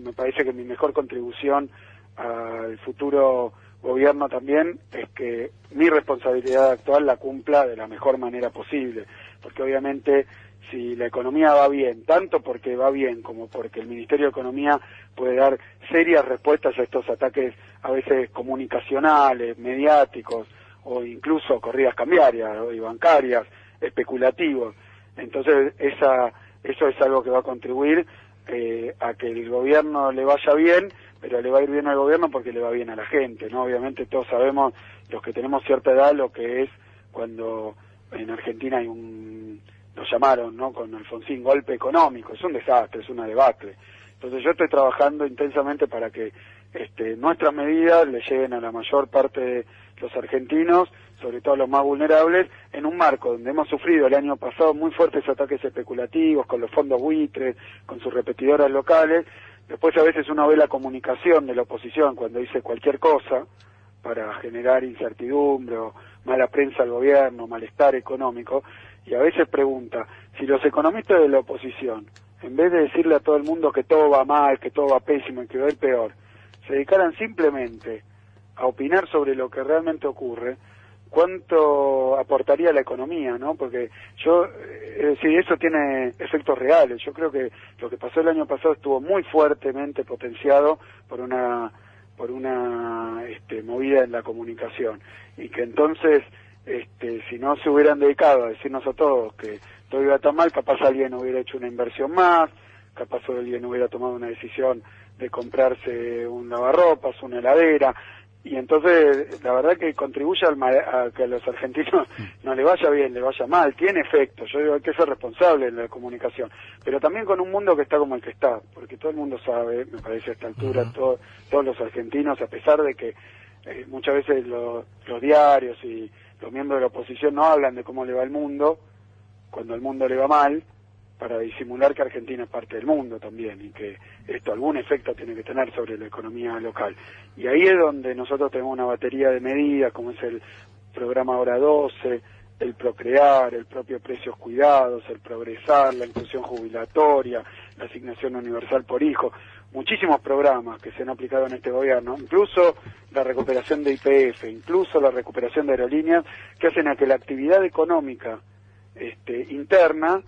me parece que mi mejor contribución al futuro gobierno también es que mi responsabilidad actual la cumpla de la mejor manera posible, porque obviamente si la economía va bien, tanto porque va bien como porque el Ministerio de Economía puede dar serias respuestas a estos ataques a veces comunicacionales, mediáticos, o incluso corridas cambiarias y bancarias, especulativos. Entonces eso es algo que va a contribuir a que el gobierno le vaya bien, pero le va a ir bien al gobierno porque le va bien a la gente, ¿no? Obviamente todos sabemos, los que tenemos cierta edad, lo que es cuando en Argentina hay lo llamaron, ¿no?, con Alfonsín, golpe económico. Es un desastre, es una debacle. Entonces yo estoy trabajando intensamente para que nuestras medidas le lleguen a la mayor parte de los argentinos, sobre todo a los más vulnerables, en un marco donde hemos sufrido el año pasado muy fuertes ataques especulativos, con los fondos buitres, con sus repetidoras locales. Después a veces uno ve la comunicación de la oposición cuando dice cualquier cosa para generar incertidumbre o mala prensa al gobierno, malestar económico, y a veces pregunta, si los economistas de la oposición, en vez de decirle a todo el mundo que todo va mal, que todo va pésimo y que va a ir peor, se dedicaran simplemente a opinar sobre lo que realmente ocurre, ¿cuánto aportaría a la economía, no? Porque es decir, eso tiene efectos reales. Yo creo que lo que pasó el año pasado estuvo muy fuertemente potenciado por una movida en la comunicación, y que entonces si no se hubieran dedicado a decirnos a todos que todo iba tan mal, capaz alguien hubiera hecho una inversión más, capaz alguien hubiera tomado una decisión de comprarse un lavarropas, una heladera, y entonces la verdad que contribuye a que a los argentinos no le vaya bien, le vaya mal, tiene efectos. Yo digo, hay que ser responsable en la comunicación, pero también con un mundo que está como el que está, porque todo el mundo sabe, me parece a esta altura, todos los argentinos, a pesar de que muchas veces los diarios y los miembros de la oposición no hablan de cómo le va el mundo, cuando al mundo le va mal, para disimular que Argentina es parte del mundo también, y que esto algún efecto tiene que tener sobre la economía local. Y ahí es donde nosotros tenemos una batería de medidas, como es el programa Hora 12, el Procrear, el propio Precios Cuidados, el Progresar, la inclusión jubilatoria, la asignación universal por hijo, muchísimos programas que se han aplicado en este gobierno, incluso la recuperación de YPF, incluso la recuperación de aerolíneas, que hacen a que la actividad económica interna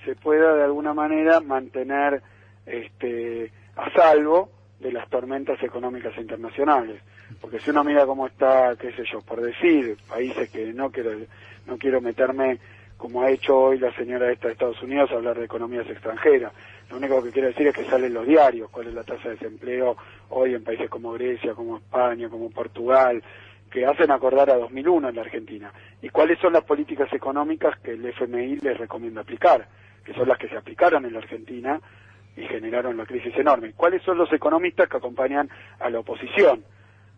se pueda de alguna manera mantener a salvo de las tormentas económicas internacionales. Porque si uno mira cómo está, qué sé yo, por decir, países que no quiero meterme, como ha hecho hoy la señora esta de Estados Unidos, a hablar de economías extranjeras. Lo único que quiero decir es que salen los diarios, cuál es la tasa de desempleo hoy en países como Grecia, como España, como Portugal, que hacen acordar a 2001 en la Argentina. Y cuáles son las políticas económicas que el FMI les recomienda aplicar, que son las que se aplicaron en la Argentina y generaron la crisis enorme. ¿Cuáles son los economistas que acompañan a la oposición?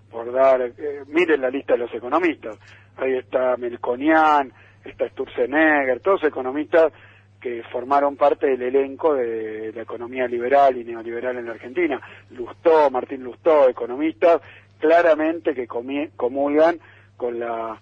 Por dar, miren la lista de los economistas. Ahí está Melconian, está Sturzenegger, todos economistas que formaron parte del elenco de la economía liberal y neoliberal en la Argentina. Lustó, Martín Lustó, economistas, claramente que comulgan con las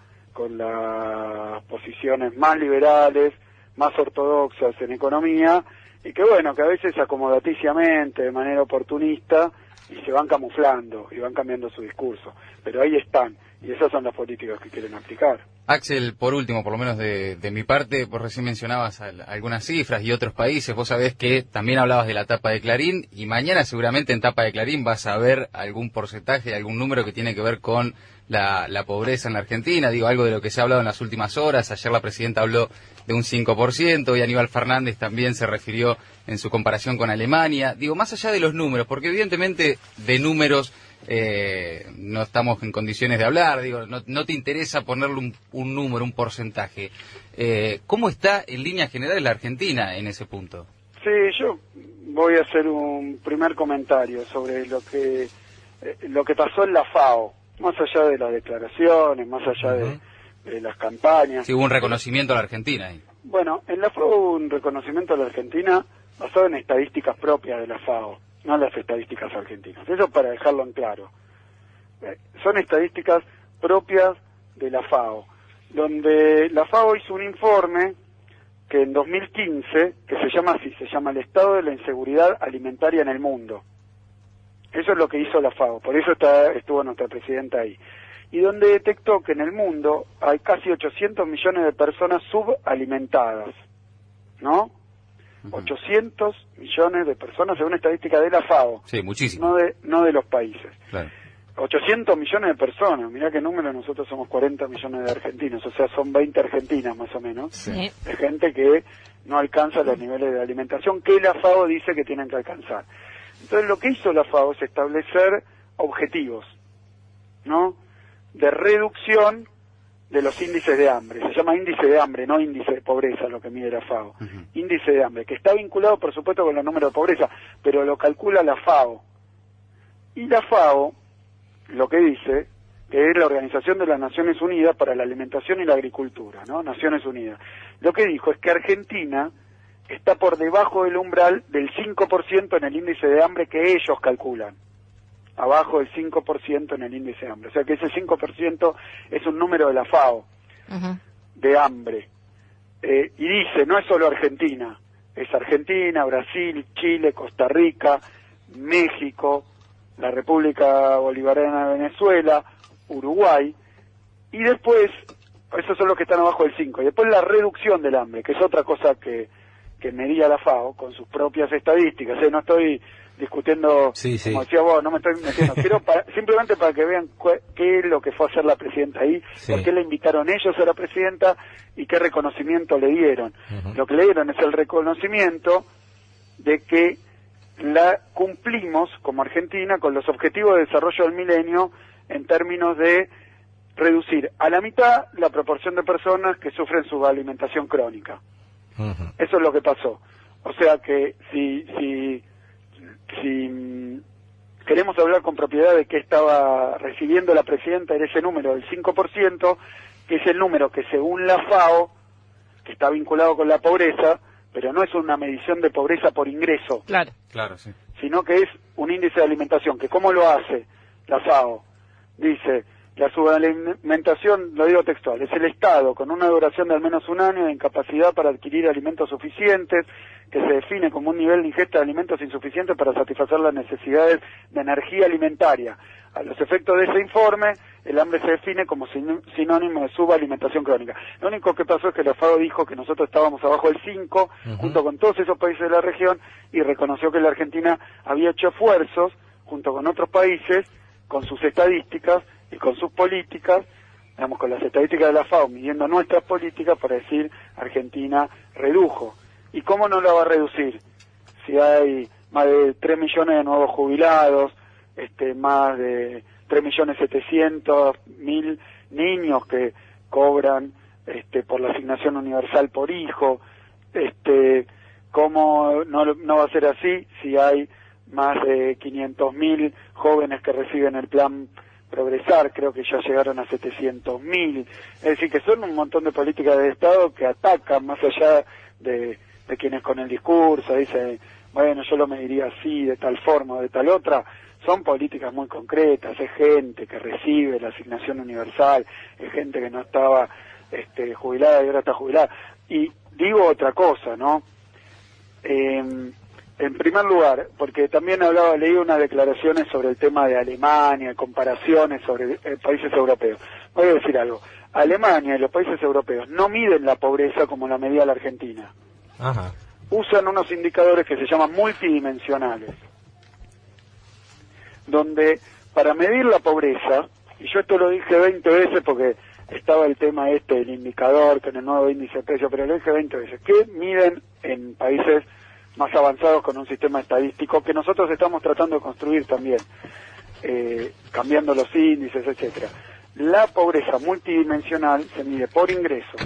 posiciones más liberales, más ortodoxas en economía, y que bueno, que a veces acomodaticiamente, de manera oportunista, y se van camuflando, y van cambiando su discurso. Pero ahí están, y esas son las políticas que quieren aplicar. Axel, por último, por lo menos de mi parte, vos recién mencionabas algunas cifras y otros países. Vos sabés que también hablabas de la tapa de Clarín, y mañana seguramente en tapa de Clarín vas a ver algún porcentaje, algún número que tiene que ver con la pobreza en la Argentina. Digo, algo de lo que se ha hablado en las últimas horas. Ayer la presidenta habló de un 5%, y Aníbal Fernández también se refirió en su comparación con Alemania. Digo, más allá de los números, porque evidentemente de números no estamos en condiciones de hablar. Digo, no te interesa ponerle un número, un porcentaje. ¿Cómo está en líneas generales la Argentina en ese punto? Sí, yo voy a hacer un primer comentario sobre lo que pasó en la FAO, más allá de las declaraciones, más allá de las campañas. Sí, hubo un reconocimiento a la Argentina ahí. Bueno, en la FAO hubo un reconocimiento a la Argentina basado en estadísticas propias de la FAO, no las estadísticas argentinas. Eso para dejarlo en claro. Son estadísticas propias de la FAO, donde la FAO hizo un informe que en 2015, que se llama así, se llama El estado de la inseguridad alimentaria en el mundo. Eso es lo que hizo la FAO, por eso estuvo nuestra presidenta ahí. Y donde detectó que en el mundo hay casi 800 millones de personas subalimentadas, ¿no? 800 millones de personas según estadística de la FAO. Sí, muchísimo. No de los países. Claro. 800 millones de personas, mirá qué número, nosotros somos 40 millones de argentinos, o sea, son 20 Argentinas más o menos, Sí. de gente que no alcanza los niveles de alimentación que la FAO dice que tienen que alcanzar. Entonces lo que hizo la FAO es establecer objetivos, ¿no?, de reducción de los índices de hambre. Se llama índice de hambre, no índice de pobreza, lo que mide la FAO. Índice de hambre, que está vinculado, por supuesto, con los números de pobreza, pero lo calcula la FAO. Y la FAO lo que dice, que es la Organización de las Naciones Unidas para la Alimentación y la Agricultura, ¿no? Naciones Unidas. Lo que dijo es que Argentina está por debajo del umbral del 5% en el índice de hambre que ellos calculan. Abajo del 5% en el índice de hambre. O sea que ese 5% es un número de la FAO, de hambre. Y dice, no es solo Argentina, es Argentina, Brasil, Chile, Costa Rica, México, la República Bolivariana de Venezuela, Uruguay, y después, esos son los que están abajo del 5, y después la reducción del hambre, que es otra cosa que medía la FAO con sus propias estadísticas. No estoy discutiendo, como decía vos, no me estoy metiendo, quiero simplemente para que vean qué es lo que fue a hacer la presidenta ahí, por qué le invitaron ellos a la presidenta y qué reconocimiento le dieron. Lo que le dieron es el reconocimiento de que la cumplimos como Argentina con los objetivos de desarrollo del milenio en términos de reducir a la mitad la proporción de personas que sufren subalimentación crónica. Eso es lo que pasó. O sea que si queremos hablar con propiedad de qué estaba recibiendo la presidenta en ese número del 5%, que es el número que según la FAO, que está vinculado con la pobreza, pero no es una medición de pobreza por ingreso, Claro, sí. sino que es un índice de alimentación, que ¿cómo lo hace la FAO? Dice, la subalimentación, lo digo textual, es el Estado con una duración de al menos un año de incapacidad para adquirir alimentos suficientes, que se define como un nivel de ingesta de alimentos insuficiente para satisfacer las necesidades de energía alimentaria. A los efectos de ese informe, el hambre se define como sinónimo de subalimentación crónica. Lo único que pasó es que la FAO dijo que nosotros estábamos abajo del 5, junto con todos esos países de la región, y reconoció que la Argentina había hecho esfuerzos, junto con otros países, con sus estadísticas y con sus políticas, digamos, con las estadísticas de la FAO, midiendo nuestras políticas para decir Argentina redujo. ¿Y cómo no la va a reducir? Si hay más de 3 millones de nuevos jubilados, más de 3.700.000 niños que cobran por la asignación universal por hijo, ¿cómo no va a ser así si hay más de 500.000 jóvenes que reciben el plan Progresar? Creo que ya llegaron a 700.000. Es decir, que son un montón de políticas de Estado que atacan más allá de de quienes con el discurso dicen, bueno, yo lo mediría así, de tal forma o de tal otra. Son políticas muy concretas, es gente que recibe la asignación universal, es gente que no estaba jubilada y ahora está jubilada. Y digo otra cosa, ¿no? En primer lugar, porque también leí unas declaraciones sobre el tema de Alemania, comparaciones sobre países europeos. Voy a decir algo. Alemania y los países europeos no miden la pobreza como la medía la Argentina. Ajá. Usan unos indicadores que se llaman multidimensionales, donde para medir la pobreza, y yo esto lo dije 20 veces porque estaba el tema del indicador con el nuevo índice de precio, pero lo dije 20 veces, ¿qué miden en países más avanzados con un sistema estadístico que nosotros estamos tratando de construir también, cambiando los índices, etcétera? La pobreza multidimensional se mide por ingreso,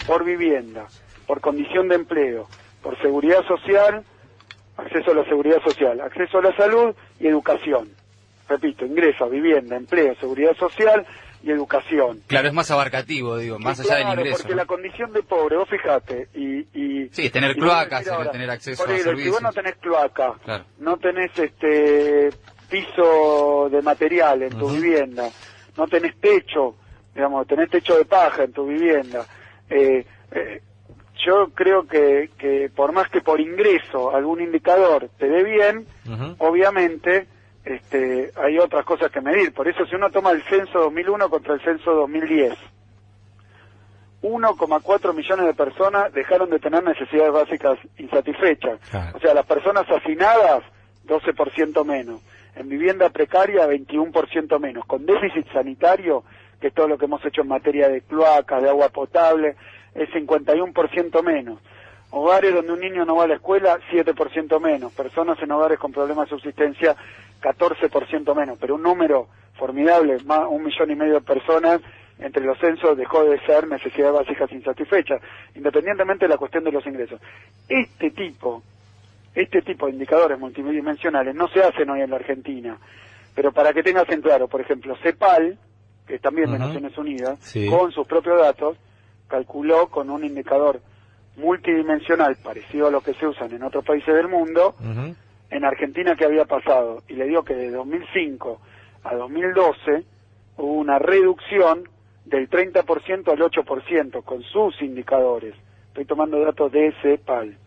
por vivienda, por condición de empleo, por seguridad social, acceso a la seguridad social, acceso a la salud y educación. Repito, ingreso, vivienda, empleo, seguridad social y educación. Claro, es más abarcativo, digo, más allá del ingreso. Porque ¿no? La condición de pobre, vos fijate, sí, es tener cloacas, tener acceso a servicios. Si vos no tenés cloaca, claro, no tenés piso de material en tu vivienda, no tenés techo, digamos, tenés techo de paja en tu vivienda, yo creo que por más que por ingreso algún indicador te dé bien, obviamente hay otras cosas que medir. Por eso si uno toma el censo 2001 contra el censo 2010, 1,4 millones de personas dejaron de tener necesidades básicas insatisfechas. Claro. O sea, las personas hacinadas, 12% menos. En vivienda precaria, 21% menos. Con déficit sanitario, que es todo lo que hemos hecho en materia de cloacas, de agua potable, es 51% menos. Hogares donde un niño no va a la escuela, 7% menos. Personas en hogares con problemas de subsistencia, 14% menos. Pero un número formidable, más 1,5 millones de personas, entre los censos dejó de ser necesidades básicas insatisfechas, independientemente de la cuestión de los ingresos. Este tipo de indicadores multidimensionales no se hacen hoy en la Argentina, pero para que tengas en claro, por ejemplo, CEPAL, que es también de Naciones Unidas, sí, con sus propios datos, calculó con un indicador multidimensional parecido a los que se usan en otros países del mundo, en Argentina qué había pasado, y le dio que de 2005 a 2012 hubo una reducción del 30% al 8% con sus indicadores. Estoy tomando datos de CEPAL.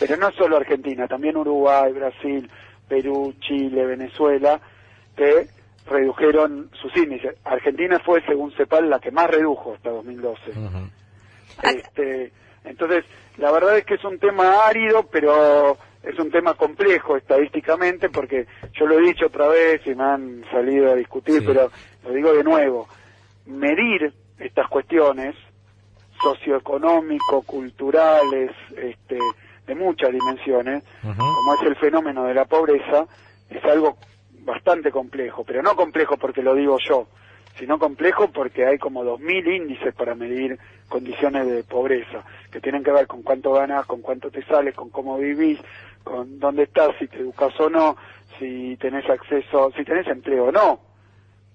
Pero no solo Argentina, también Uruguay, Brasil, Perú, Chile, Venezuela, que redujeron sus índices. Argentina fue, según CEPAL, la que más redujo hasta 2012. Entonces, la verdad es que es un tema árido, pero es un tema complejo estadísticamente, porque yo lo he dicho otra vez y me han salido a discutir, sí, pero lo digo de nuevo, medir estas cuestiones socioeconómico, culturales, de muchas dimensiones, como es el fenómeno de la pobreza, es algo bastante complejo, pero no complejo porque lo digo yo, sino complejo porque hay como 2.000 índices para medir condiciones de pobreza, que tienen que ver con cuánto ganas, con cuánto te sales, con cómo vivís, con dónde estás, si te educas o no, si tenés acceso, si tenés empleo o no,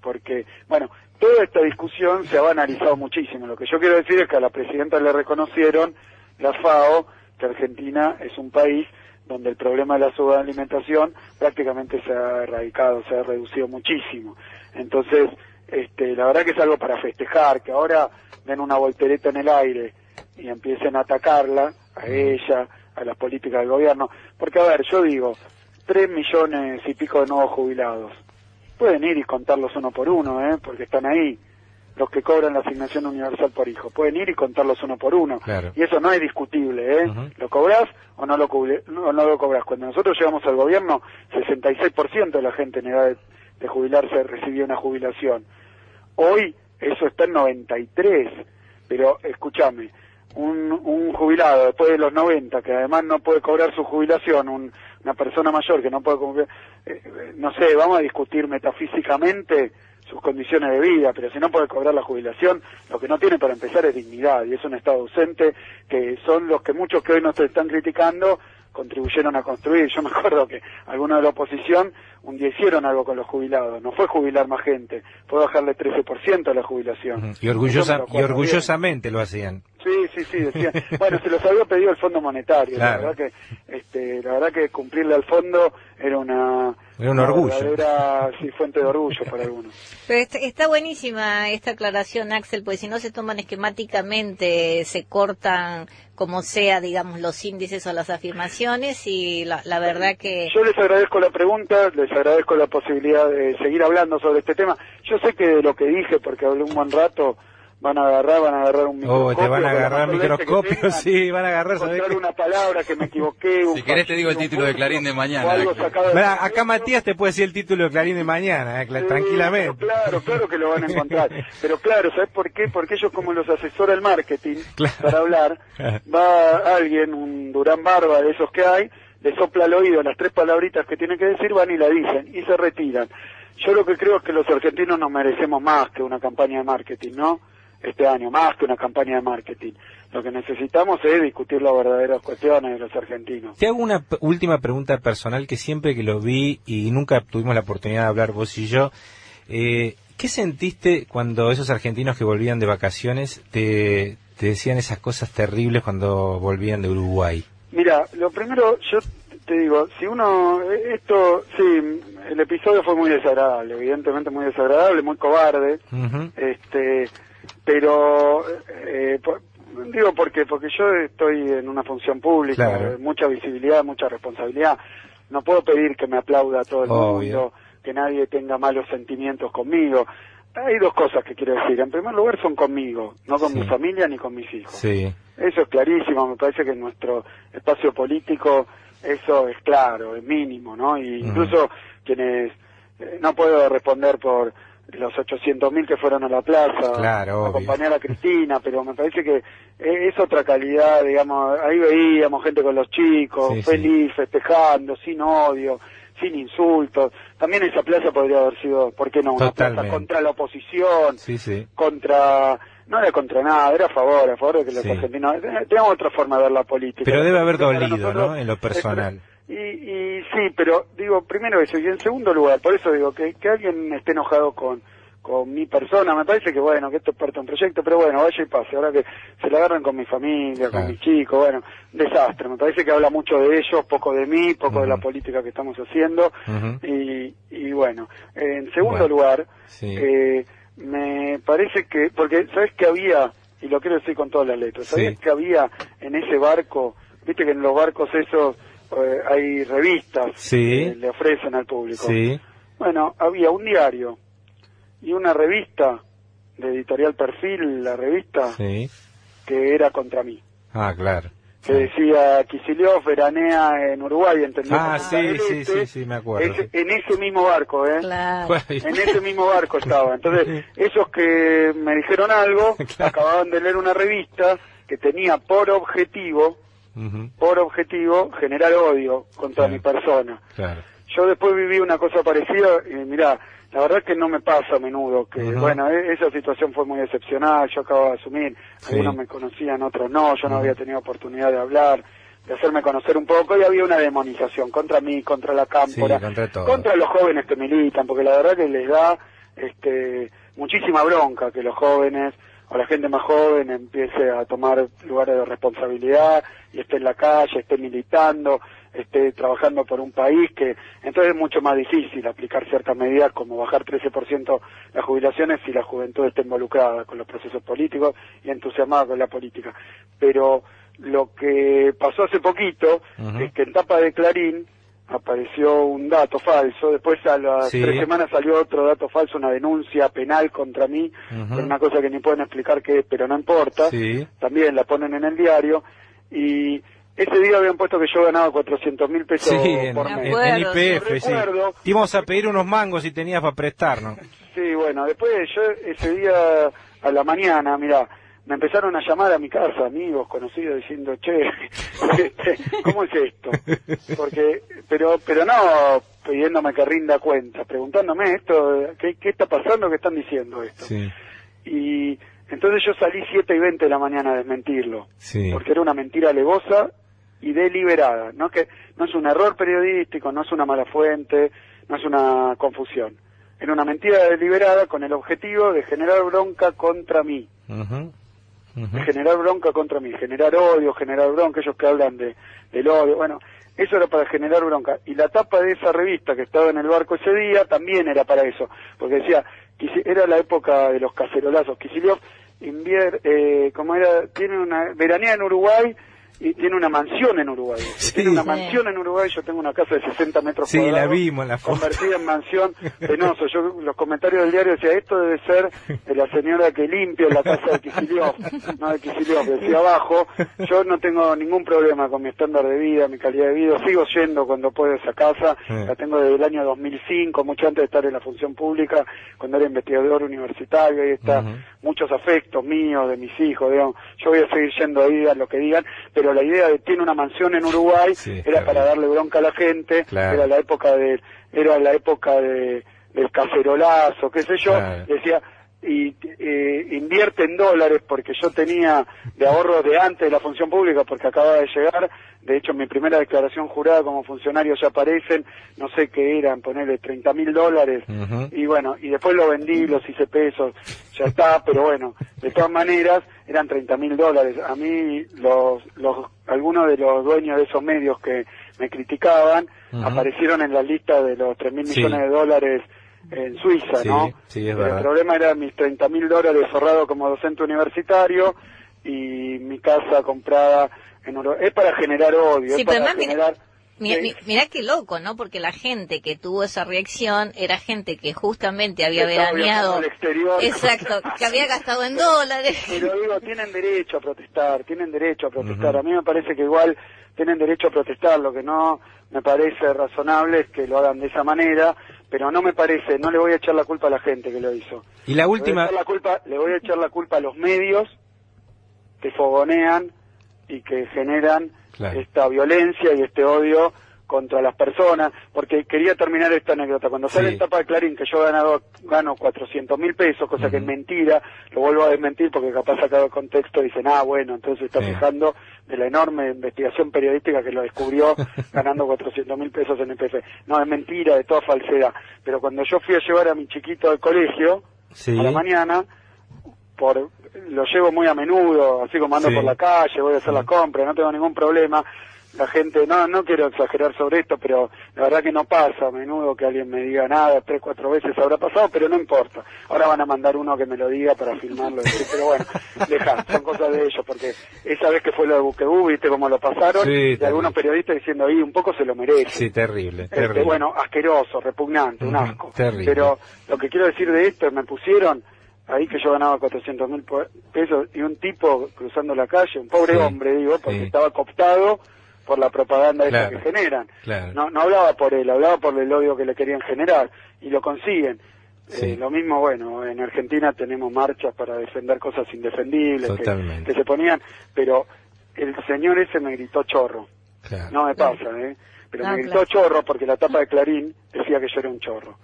porque, bueno, toda esta discusión se ha banalizado muchísimo. Lo que yo quiero decir es que a la presidenta le reconocieron, la FAO, que Argentina es un país donde el problema de la subalimentación prácticamente se ha erradicado, se ha reducido muchísimo. Entonces, la verdad que es algo para festejar, que ahora den una voltereta en el aire y empiecen a atacarla, a ella, a las políticas del gobierno. Porque, a ver, yo digo, 3 millones y pico de nuevos jubilados. Pueden ir y contarlos uno por uno, porque están ahí. Los que cobran la asignación universal por hijo. Pueden ir y contarlos uno por uno. Claro. Y eso no es discutible, ¿Lo cobrás o no lo cobrás? Cuando nosotros llegamos al gobierno, 66% de la gente en edad de jubilarse recibió una jubilación. Hoy eso está en 93%. Pero, escúchame, un jubilado después de los 90, que además no puede cobrar su jubilación, una persona mayor que no puede cobrar, no sé, vamos a discutir metafísicamente sus condiciones de vida, pero si no puede cobrar la jubilación, lo que no tiene para empezar es dignidad, y es un estado ausente, que son los que muchos que hoy nos están criticando contribuyeron a construir. Yo me acuerdo que algunos de la oposición un día hicieron algo con los jubilados, no fue jubilar más gente, fue bajarle 13% a la jubilación. Y orgullosamente lo hacían. Sí, decían. Bueno, se los había pedido el Fondo Monetario, claro. La verdad que cumplirle al fondo era un orgullo. Verdadera, sí, fuente de orgullo para algunos. Pero está buenísima esta aclaración, Axel, porque si no se toman esquemáticamente, se cortan como sea, digamos, los índices o las afirmaciones, y la verdad que... Yo les agradezco la pregunta, les agradezco la posibilidad de seguir hablando sobre este tema. Yo sé que de lo que dije, porque hablé un buen rato, van a agarrar un microscopio. Te van a agarrar microscopio, sí, van a agarrar... una palabra que me equivoqué. Si querés te digo el título de Clarín de mañana. Acá Matías te puede decir el título de Clarín de mañana, tranquilamente. Claro que lo van a encontrar. Pero claro, ¿sabes por qué? Porque ellos, como los asesora el marketing, para hablar, va alguien, un Durán Barba de esos que hay, le sopla al oído las 3 palabritas que tienen que decir, van y la dicen, y se retiran. Yo lo que creo es que los argentinos nos merecemos más que una campaña de marketing, ¿no? Este año, más que una campaña de marketing. Lo que necesitamos es discutir las verdaderas cuestiones de los argentinos. Te hago una última pregunta personal, que siempre que lo vi y nunca tuvimos la oportunidad de hablar vos y yo, ¿qué sentiste cuando esos argentinos que volvían de vacaciones te decían esas cosas terribles cuando volvían de Uruguay? Mira, lo primero, yo te digo, si uno, sí, el episodio fue muy desagradable, evidentemente muy desagradable, muy cobarde, pero digo porque yo estoy en una función pública, claro, mucha visibilidad, mucha responsabilidad. No puedo pedir que me aplauda todo el mundo, que nadie tenga malos sentimientos conmigo. Hay 2 cosas que quiero decir. En primer lugar, son conmigo, no con mi familia ni con mis hijos. Sí. Eso es clarísimo. Me parece que en nuestro espacio político eso es claro, es mínimo, ¿no? Y incluso quienes no puedo responder por los 800.000 que fueron a la plaza, claro, a acompañar a Cristina, pero me parece que es otra calidad, digamos. Ahí veíamos gente con los chicos, feliz, festejando, sin odio, sin insultos. También esa plaza podría haber sido, ¿por qué no? Una plaza contra la oposición, no era contra nada, era a favor de que los argentinos... Tenemos otra forma de ver la política. Pero debe haber dolido, ¿no?, en lo personal. Y sí, pero digo, primero eso, y en segundo lugar, por eso digo, que alguien esté enojado con mi persona, me parece que bueno, que esto es parte de un proyecto, pero bueno, vaya y pase, ahora que se la agarran con mi familia, con mis chicos, bueno, desastre, me parece que habla mucho de ellos, poco de mí, poco de la política que estamos haciendo, y bueno, en segundo lugar, me parece que, porque ¿sabes qué había? Y lo quiero decir con todas las letras, ¿sabes qué había en ese barco? Viste que en los barcos esos hay revistas que le ofrecen al público. Bueno, había un diario y una revista de Editorial Perfil, la revista, que era contra mí. Ah, claro. Que decía, Kicillof veranea en Uruguay, ¿entendés? Ah, sí, me acuerdo. En ese mismo barco, Claro. En ese mismo barco estaba. Entonces, esos que me dijeron algo, acababan de leer una revista que tenía por objetivo generar odio contra mi persona. Claro. Yo después viví una cosa parecida y mirá, la verdad es que no me pasa a menudo, que bueno, esa situación fue muy excepcional, yo acabo de asumir, algunos me conocían, otros no, yo no había tenido oportunidad de hablar, de hacerme conocer un poco, y había una demonización contra mí, contra la cámpora, contra los jóvenes que militan, porque la verdad que les da muchísima bronca que los jóvenes o la gente más joven empiece a tomar lugares de responsabilidad y esté en la calle, esté militando, esté trabajando por un país, que entonces es mucho más difícil aplicar ciertas medidas como bajar 13% las jubilaciones si la juventud está involucrada con los procesos políticos y entusiasmada con la política. Pero lo que pasó hace poquito es que en tapa de Clarín apareció un dato falso, después a las 3 semanas salió otro dato falso, una denuncia penal contra mí, por una cosa que ni pueden explicar qué es, pero no importa, también la ponen en el diario, y ese día habían puesto que yo ganaba 400.000 pesos por mes. En IPF, Te íbamos a pedir unos mangos si tenías para prestarnos. Sí, bueno, después yo ese día a la mañana, mirá, me empezaron a llamar a mi casa, amigos, conocidos, diciendo, che, ¿cómo es esto? Porque, pero no pidiéndome que rinda cuenta, preguntándome esto, ¿qué está pasando? ¿Qué están diciendo esto? Y entonces yo salí 7:20 de la mañana a desmentirlo, porque era una mentira alevosa y deliberada, no es un error periodístico, no es una mala fuente, no es una confusión. Era una mentira deliberada con el objetivo de generar bronca contra mí. De generar bronca contra mí, generar odio, generar bronca, ellos que hablan del odio, bueno, eso era para generar bronca. Y la tapa de esa revista que estaba en el barco ese día también era para eso, porque decía, era la época de los cacerolazos, Kicillof tiene una veranea en Uruguay y tiene una mansión en Uruguay. Sí. Tiene una mansión en Uruguay, yo tengo una casa de 60 metros cuadrados. Sí, la vimos en la foto. Convertida en mansión, penoso. Yo, los comentarios del diario decía, esto debe ser de la señora que limpia la casa de Kicillof, no de Kicillof, decía abajo. Yo no tengo ningún problema con mi estándar de vida, mi calidad de vida, sigo yendo cuando puedo a esa casa, la tengo desde el año 2005, mucho antes de estar en la función pública, cuando era investigador universitario, ahí está muchos afectos míos, de mis hijos, digamos. Yo voy a seguir yendo ahí, digan lo que digan, pero la idea de tiene una mansión en Uruguay era para darle bronca a la gente, era la época del cacerolazo, qué sé yo, decía, y invierte en dólares, porque yo tenía de ahorros de antes de la función pública, porque acababa de llegar, de hecho en mi primera declaración jurada como funcionario ya aparecen, no sé qué eran, ponerle $30.000, y bueno, y después lo vendí, los hice pesos, ya está, pero bueno, de todas maneras eran $30.000. A mí algunos de los dueños de esos medios que me criticaban aparecieron en la lista de los 3.000 millones de dólares en Suiza, ¿no? Sí, es verdad. El problema era mis $30.000 ahorrados como docente universitario y mi casa comprada en Uruguay. Es para generar odio, sí, es para generar... Mirá qué loco, ¿no? Porque la gente que tuvo esa reacción era gente que justamente había veraneado, exacto, que había gastado en dólares. Pero digo, tienen derecho a protestar. A mí me parece que igual tienen derecho a protestar, lo que no me parece razonable es que lo hagan de esa manera, pero no me parece, no le voy a echar la culpa a la gente que lo hizo. Y la última... Le voy a echar la culpa a los medios que fogonean y que generan esta violencia y este odio contra las personas, porque quería terminar esta anécdota. Cuando sale en tapa de Clarín que yo gano 400.000 pesos, cosa que es mentira, lo vuelvo a desmentir porque capaz sacado de contexto dicen, bueno, entonces está fijando de la enorme investigación periodística que lo descubrió ganando 400.000 pesos en YPF. No, es mentira, de toda falsedad. Pero cuando yo fui a llevar a mi chiquito al colegio, a la mañana, lo llevo muy a menudo, así como ando por la calle, voy a hacer la compra, no tengo ningún problema. La gente, no quiero exagerar sobre esto, pero la verdad que no pasa a menudo que alguien me diga nada, 3, 4 veces habrá pasado, pero no importa. Ahora van a mandar uno que me lo diga para filmarlo, pero bueno, son cosas de ellos, porque esa vez que fue lo de Buquebú, viste cómo lo pasaron, y algunos periodistas diciendo, un poco se lo merece. Sí, terrible. Bueno, asqueroso, repugnante, un asco. Terrible. Pero lo que quiero decir de esto, me pusieron ahí que yo ganaba 400.000 pesos y un tipo cruzando la calle, un pobre hombre, digo, porque estaba cooptado por la propaganda esa que generan. No hablaba por él, hablaba por el odio que le querían generar, y lo consiguen. Lo mismo, bueno, en Argentina tenemos marchas para defender cosas indefendibles que se ponían, pero el señor ese me gritó chorro. No me pasa, pero me gritó chorro porque la tapa de Clarín decía que yo era un chorro.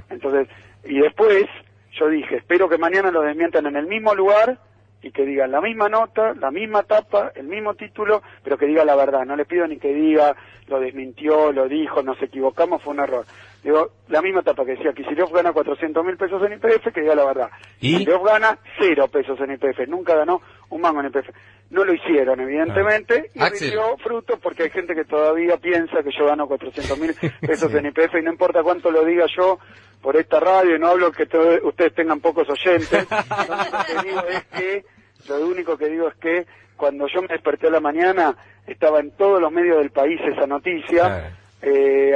Entonces, y después yo dije, espero que mañana lo desmientan en el mismo lugar y que digan la misma nota, la misma tapa, el mismo título, pero que diga la verdad. No le pido ni que diga, lo desmintió, lo dijo, nos equivocamos, fue un error. Digo, la misma tapa que decía, Kicillof gana 400.000 pesos en YPF, que diga la verdad. Kicillof gana 0 pesos en YPF, nunca ganó un mango en YPF. No lo hicieron, evidentemente, y rindió fruto porque hay gente que todavía piensa que yo gano 400.000 pesos en YPF, y no importa cuánto lo diga yo por esta radio, y no hablo que ustedes tengan pocos oyentes. Lo único que digo es que cuando yo me desperté a la mañana estaba en todos los medios del país esa noticia,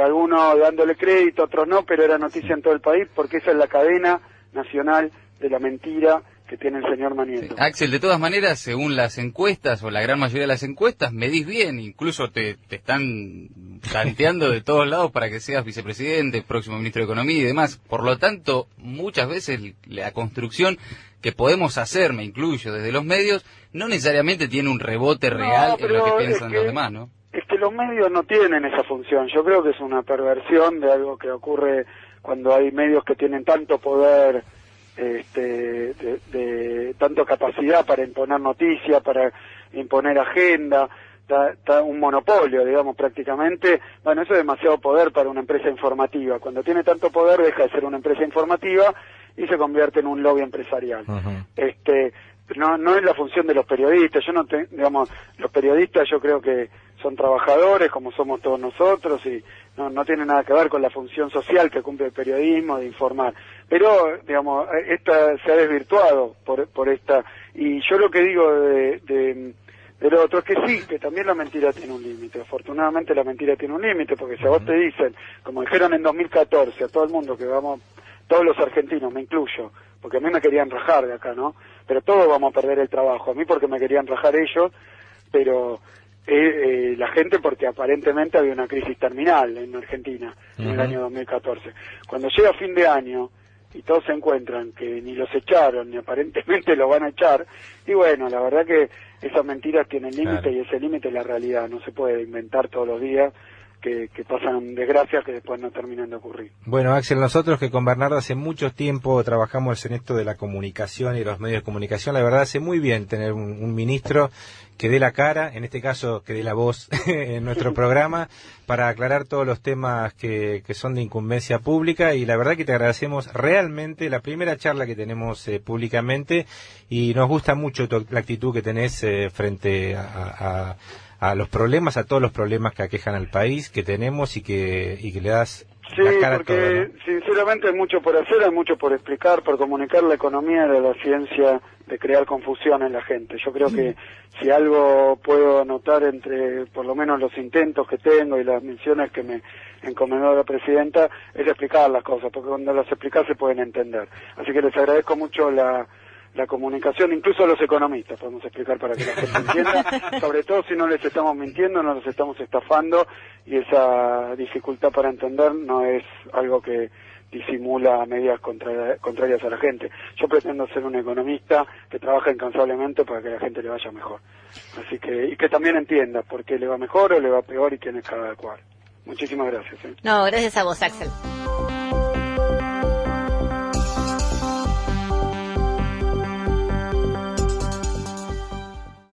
algunos dándole crédito, otros no, pero era noticia en todo el país porque esa es la cadena nacional de la mentira que tiene el señor Manieto. Axel, de todas maneras, según las encuestas, o la gran mayoría de las encuestas, medís bien, incluso te están tanteando de todos lados para que seas vicepresidente, próximo ministro de Economía y demás. Por lo tanto, muchas veces la construcción que podemos hacer, me incluyo, desde los medios, no necesariamente tiene un rebote real en lo que piensan los demás, ¿no? Es que los medios no tienen esa función. Yo creo que es una perversión de algo que ocurre cuando hay medios que tienen tanto poder, tanto capacidad para imponer noticias, para imponer agenda. está un monopolio, digamos, prácticamente. Bueno, eso es demasiado poder para una empresa informativa. Cuando tiene tanto poder deja de ser una empresa informativa y se convierte en un lobby empresarial. No es la función de los periodistas. Digamos, los periodistas yo creo que son trabajadores como somos todos nosotros y no tiene nada que ver con la función social que cumple el periodismo de informar. Pero, digamos, esta se ha desvirtuado por esta. Y yo lo que digo de lo otro es que sí, que también la mentira tiene un límite. Afortunadamente la mentira tiene un límite, porque si a vos te dicen, como dijeron en 2014 a todo el mundo que vamos, todos los argentinos, me incluyo, porque a mí me querían rajar de acá, ¿no? Pero todos vamos a perder el trabajo. A mí porque me querían rajar ellos, pero la gente porque aparentemente había una crisis terminal en Argentina en el año 2014. Cuando llega fin de año y todos se encuentran que ni los echaron ni aparentemente los van a echar, y bueno, la verdad que esas mentiras tienen límite, y ese límite es la realidad. No se puede inventar todos los días que pasan desgracias que después no terminan de ocurrir. Bueno, Axel, nosotros que con Bernardo hace mucho tiempo trabajamos en esto de la comunicación y los medios de comunicación, la verdad hace muy bien tener un ministro que dé la cara, en este caso que dé la voz en nuestro programa, para aclarar todos los temas que son de incumbencia pública, y la verdad que te agradecemos realmente la primera charla que tenemos públicamente, y nos gusta mucho la actitud que tenés frente a los problemas, a todos los problemas que aquejan al país, que tenemos y que le das la cara a todo, ¿no? Sinceramente hay mucho por hacer, hay mucho por explicar, por comunicar. La economía de la ciencia de crear confusión en la gente. Yo creo que si algo puedo anotar entre por lo menos los intentos que tengo y las misiones que me encomendó la presidenta, es explicar las cosas, porque cuando las explicas se pueden entender. Así que les agradezco mucho la comunicación, incluso a los economistas podemos explicar para que la gente entienda, sobre todo si no les estamos mintiendo, no los estamos estafando, y esa dificultad para entender no es algo que disimula medidas contrarias a la gente. Yo pretendo ser un economista que trabaja incansablemente para que a la gente le vaya mejor. Así que, y que también entienda por qué le va mejor o le va peor y quién es cada cual. Muchísimas gracias. No, gracias a vos, Axel.